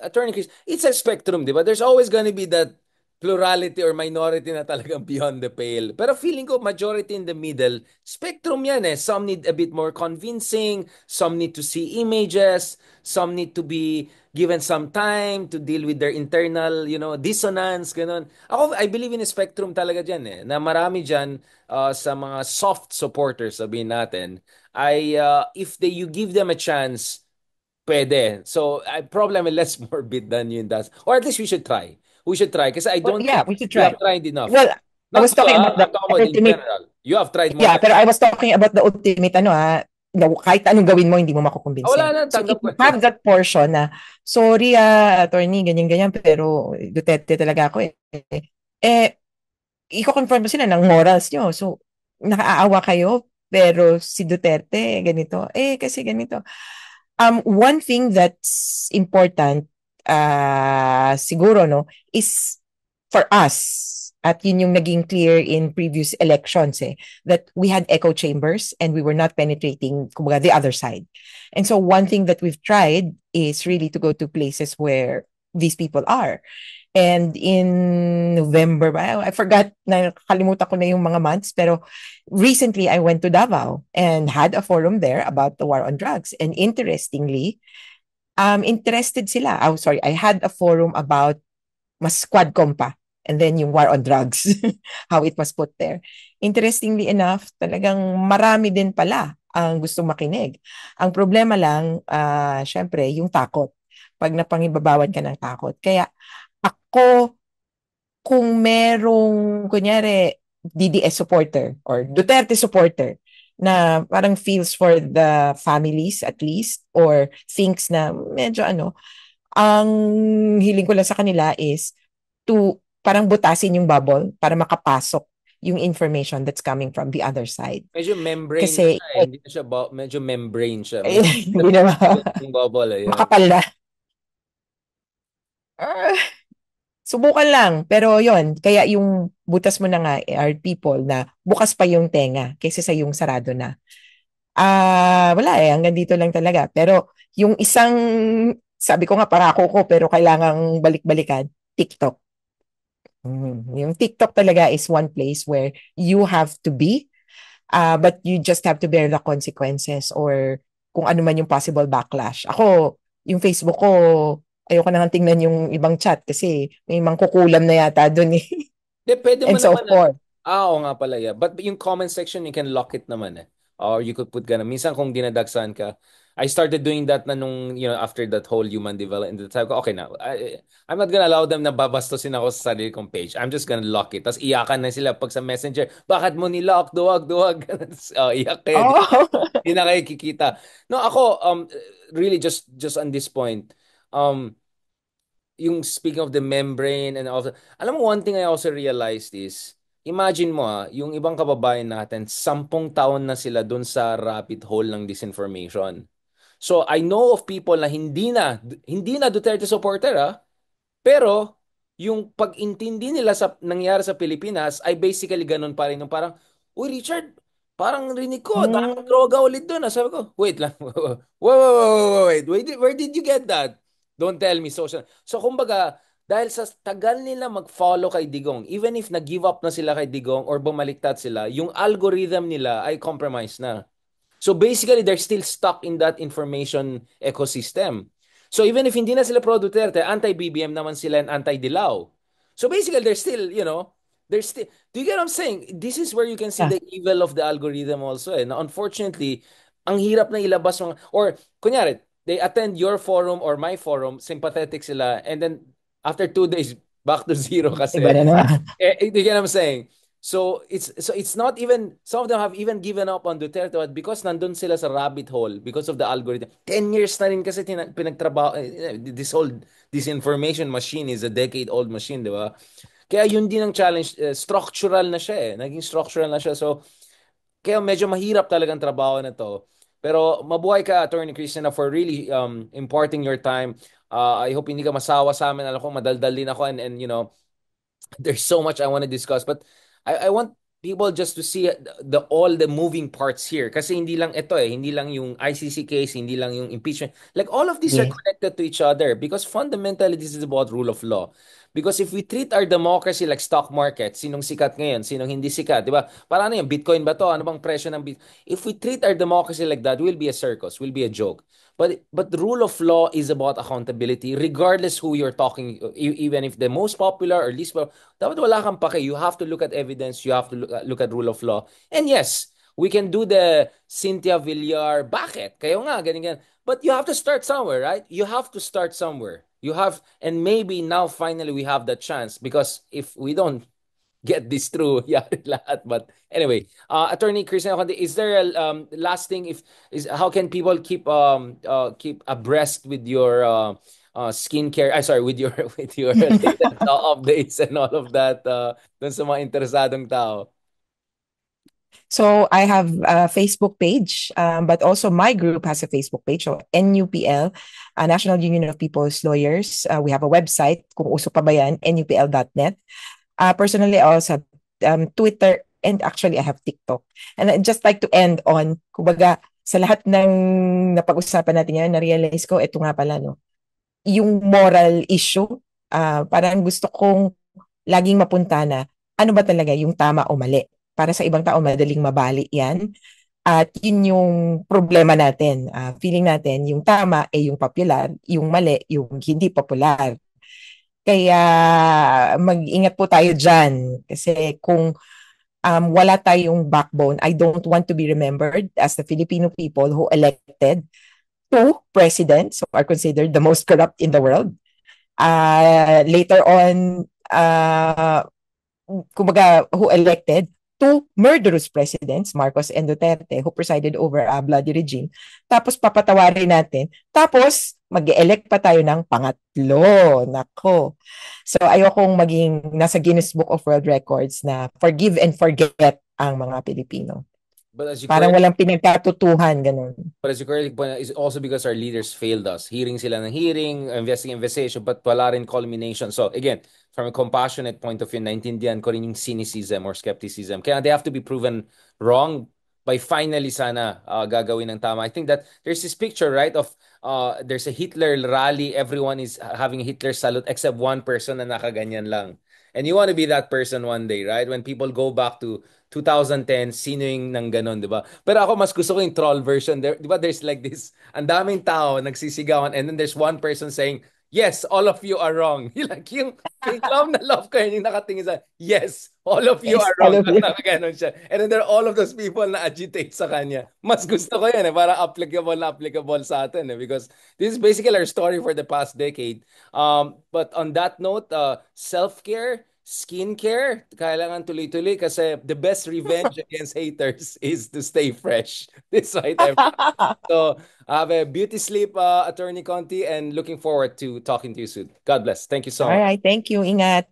Attorney Chris, it's a spectrum, di ba? There's always gonna be that plurality or minority na talagang beyond the pale. Pero feeling ko majority in the middle, spectrum yan eh. Some need a bit more convincing, some need to see images, some need to be given some time to deal with their internal, dissonance, ganun. Ako, I believe in a spectrum talaga dyan eh. Na marami dyan sa mga soft supporters, sabihin natin, if you give them a chance, pwede. So, probably I'm less morbid than you in that. Or at least we should try. We should try. Kasi I Well, don't yeah, think we should you have try. tried enough. Well, I Not was you, talking about the I'm talking about in ultimate, general. You have tried more yeah, than... pero I was talking about the ultimate, kahit anong gawin mo, hindi mo Wala makukumbinsin. na, So if tanggap ko you yun. have that portion na, sorry attorney, ganyan-ganyan, pero Duterte talaga ako eh. Eh, i-confirm mo sila ng morals nyo. So, nakaawa kayo, pero si Duterte, ganito. Kasi ganito. One thing that's important, siguro, no, is for us, at yun yung naging clear in previous elections, that we had echo chambers and we were not penetrating, kumbaga, the other side. And so one thing that we've tried is really to go to places where these people are. And in November, I forgot, nakalimutan ko na yung mga months, pero recently I went to Davao and had a forum there about the war on drugs. And interestingly, interested sila. Oh, sorry, I had a forum about mas quadcom pa. And then yung war on drugs, how it was put there. Interestingly enough, talagang marami din pala ang gusto makinig. Ang problema lang, syempre, yung takot. Pag napangibabawan ka ng takot. Kaya ako, kung merong, kunyari, DDS supporter or Duterte supporter na parang feels for the families at least or thinks na medyo ang hiling ko lang sa kanila is to parang butasin yung bubble para makapasok yung information that's coming from the other side. Medyo membrane na Kasi, siya eh. Hindi na siya medyo membrane siya. Medyo hindi na yung bubble eh. Yeah. makapal na. Ah, subukan lang. Pero yon kaya yung butas mo na nga are people na bukas pa yung tenga kaysa sa yung sarado na. Wala hanggang dito lang talaga. Pero yung isang, sabi ko nga parako ko pero kailangang balik-balikan, TikTok. Yung TikTok talaga is one place where you have to be, but you just have to bear the consequences or kung ano man yung possible backlash. Ako, yung Facebook ko, ayoko na nga tingnan yung ibang chat kasi may mangkukulam na yata dun eh. De, pwede mo And so naman forth. oo nga pala, yeah. But yung comment section, you can lock it naman eh. Or you could put ganun. Minsan kung dinadagsan ka, I started doing that na nung, after that whole human development, sabi ko, okay na, I'm not gonna allow them na babastusin ako sa sarili kong page. I'm just gonna lock it. Tapos iyakan na sila pag sa messenger, bakit mo nilock? Duwag, duwag. Iyak kayo. Oh. Di na kayo kikita. No, ako, really just on this point, um, yung speaking of the membrane and also, alam mo, one thing I also realized is, imagine mo yung ibang kababayan natin, 10 taon na sila dun sa rabbit hole ng disinformation. So I know of people na hindi na Duterte supporter pero yung pag-intindi nila sa nangyari sa Pilipinas ay basically ganun pa rin. Yung parang, uy Richard, parang rinig ko, daming Mm, droga ulit doon. Sabi ko, wait lang. Where did you get that? Don't tell me social. So kumbaga, dahil sa tagal nila mag-follow kay Digong, even if nag-give up na sila kay Digong or bumaliktad sila, yung algorithm nila ay compromised na. So basically, they're still stuck in that information ecosystem. So even if hindi na sila pro Duterte, anti-BBM naman sila and anti-Dilaw. So basically, do you get what I'm saying? This is where you can see yeah. the evil of the algorithm also. Now, unfortunately, ang hirap na ilabas mga, or kunyari, they attend your forum or my forum, sympathetic sila, and then after 2 days, back to zero Iba kasi. na naman. Do you get what I'm saying? So it's not even some of them have even given up on Duterte but because nandun sila sa rabbit hole because of the algorithm. 10 years na rin kasi pinagtrabaho this whole disinformation machine is a decade-old machine, di ba? Kaya yun din ang challenge, structural na siya eh. Naging structural na siya. So kaya medyo mahirap talagang trabaho na to. Pero mabuhay ka, Attorney Christina, for really imparting your time. I hope hindi ka masawa sa amin. Alam ko madaldal din ako and there's so much I want to discuss, but I want people just to see the all the moving parts here. Kasi hindi lang ito hindi lang yung ICC case, hindi lang yung impeachment. Like all of these are Yeah. connected to each other because fundamentally this is about rule of law. Because if we treat our democracy like stock market, sinong sikat ngayon, sinong hindi sikat, di ba? Para ano yung Bitcoin ba to? Ano bang presyo ng Bitcoin? If we treat our democracy like that, we'll be a circus, we'll be a joke. But the rule of law is about accountability regardless who you're talking, even if the most popular or least popular, dapat wala kang pake. You have to look at evidence. You have to look at rule of law. And yes, we can do the Cynthia Villar, bakit? Kayo nga, ganyan, ganyan. But you have to start somewhere, right? You have to start somewhere. And maybe now finally we have that chance because if we don't get this through, yari lahat. But anyway, Attorney Christian Conde, is there a last thing? How can people keep abreast with your skincare? Sorry, with your with your latest updates and all of that dun sa mga interesadong tao. So I have a Facebook page, but also my group has a Facebook page. So NUPL, National Union of People's Lawyers. We have a website, kung uso pa ba yan, nupl.net. Personally, I also have Twitter, and actually I have TikTok. And I'd just like to end on, kumbaga, sa lahat ng napag-usapan natin ngayon, na-realize ko, ito nga pala, no, yung moral issue, parang gusto kong laging mapunta na, ano ba talaga yung tama o mali? Para sa ibang tao, madaling mabali yan. At yun yung problema natin. Feeling natin, yung tama ay yung popular, yung mali, yung hindi popular. Kaya mag-ingat po tayo dyan. Kasi kung wala tayong backbone, I don't want to be remembered as the Filipino people who elected two presidents who are considered the most corrupt in the world. Later on, kumbaga, who elected two murderous presidents, Marcos and Duterte, who presided over a bloody regime. Tapos papatawarin natin. Tapos mag-elect pa tayo ng pangatlo. Nako. So ayokong maging nasa Guinness Book of World Records na forgive and forget ang mga Pilipino. But as you Parang correct walang pinagkatutuhan, ganun. But as you correctly point out, it's also because our leaders failed us. Hearing sila ng hearing, investigation, but wala rin culmination. So again, from a compassionate point of view, naintindihan ko rin yung cynicism or skepticism. Kaya they have to be proven wrong by finally sana gagawin ng tama. I think that there's this picture, right, of there's a Hitler rally. Everyone is having a Hitler salute except one person na nakaganyan lang. And you want to be that person one day, right? When people go back to 2010, sino yung nang ganon, di ba? Pero ako, mas gusto ko yung troll version. There, di ba, there's like this, ang daming tao nagsisigawan, and then there's one person saying, yes, all of you are wrong. Like yung love ko yun, yung nakatingin sa, yes, all of you Yes, are all wrong. of you. Nakaganon siya. And then there are all of those people na agitate sa kanya. Mas gusto ko yan, eh, para applicable sa atin, eh, because this is basically our story for the past decade. But on that note, self-care, skincare, kailangan tuloy-tuloy kasi the best revenge against haters is to stay fresh. This right, everyone. So, have a beauty sleep, Attorney Conti, and looking forward to talking to you soon. God bless. Thank you so All much. right, thank you. Ingat.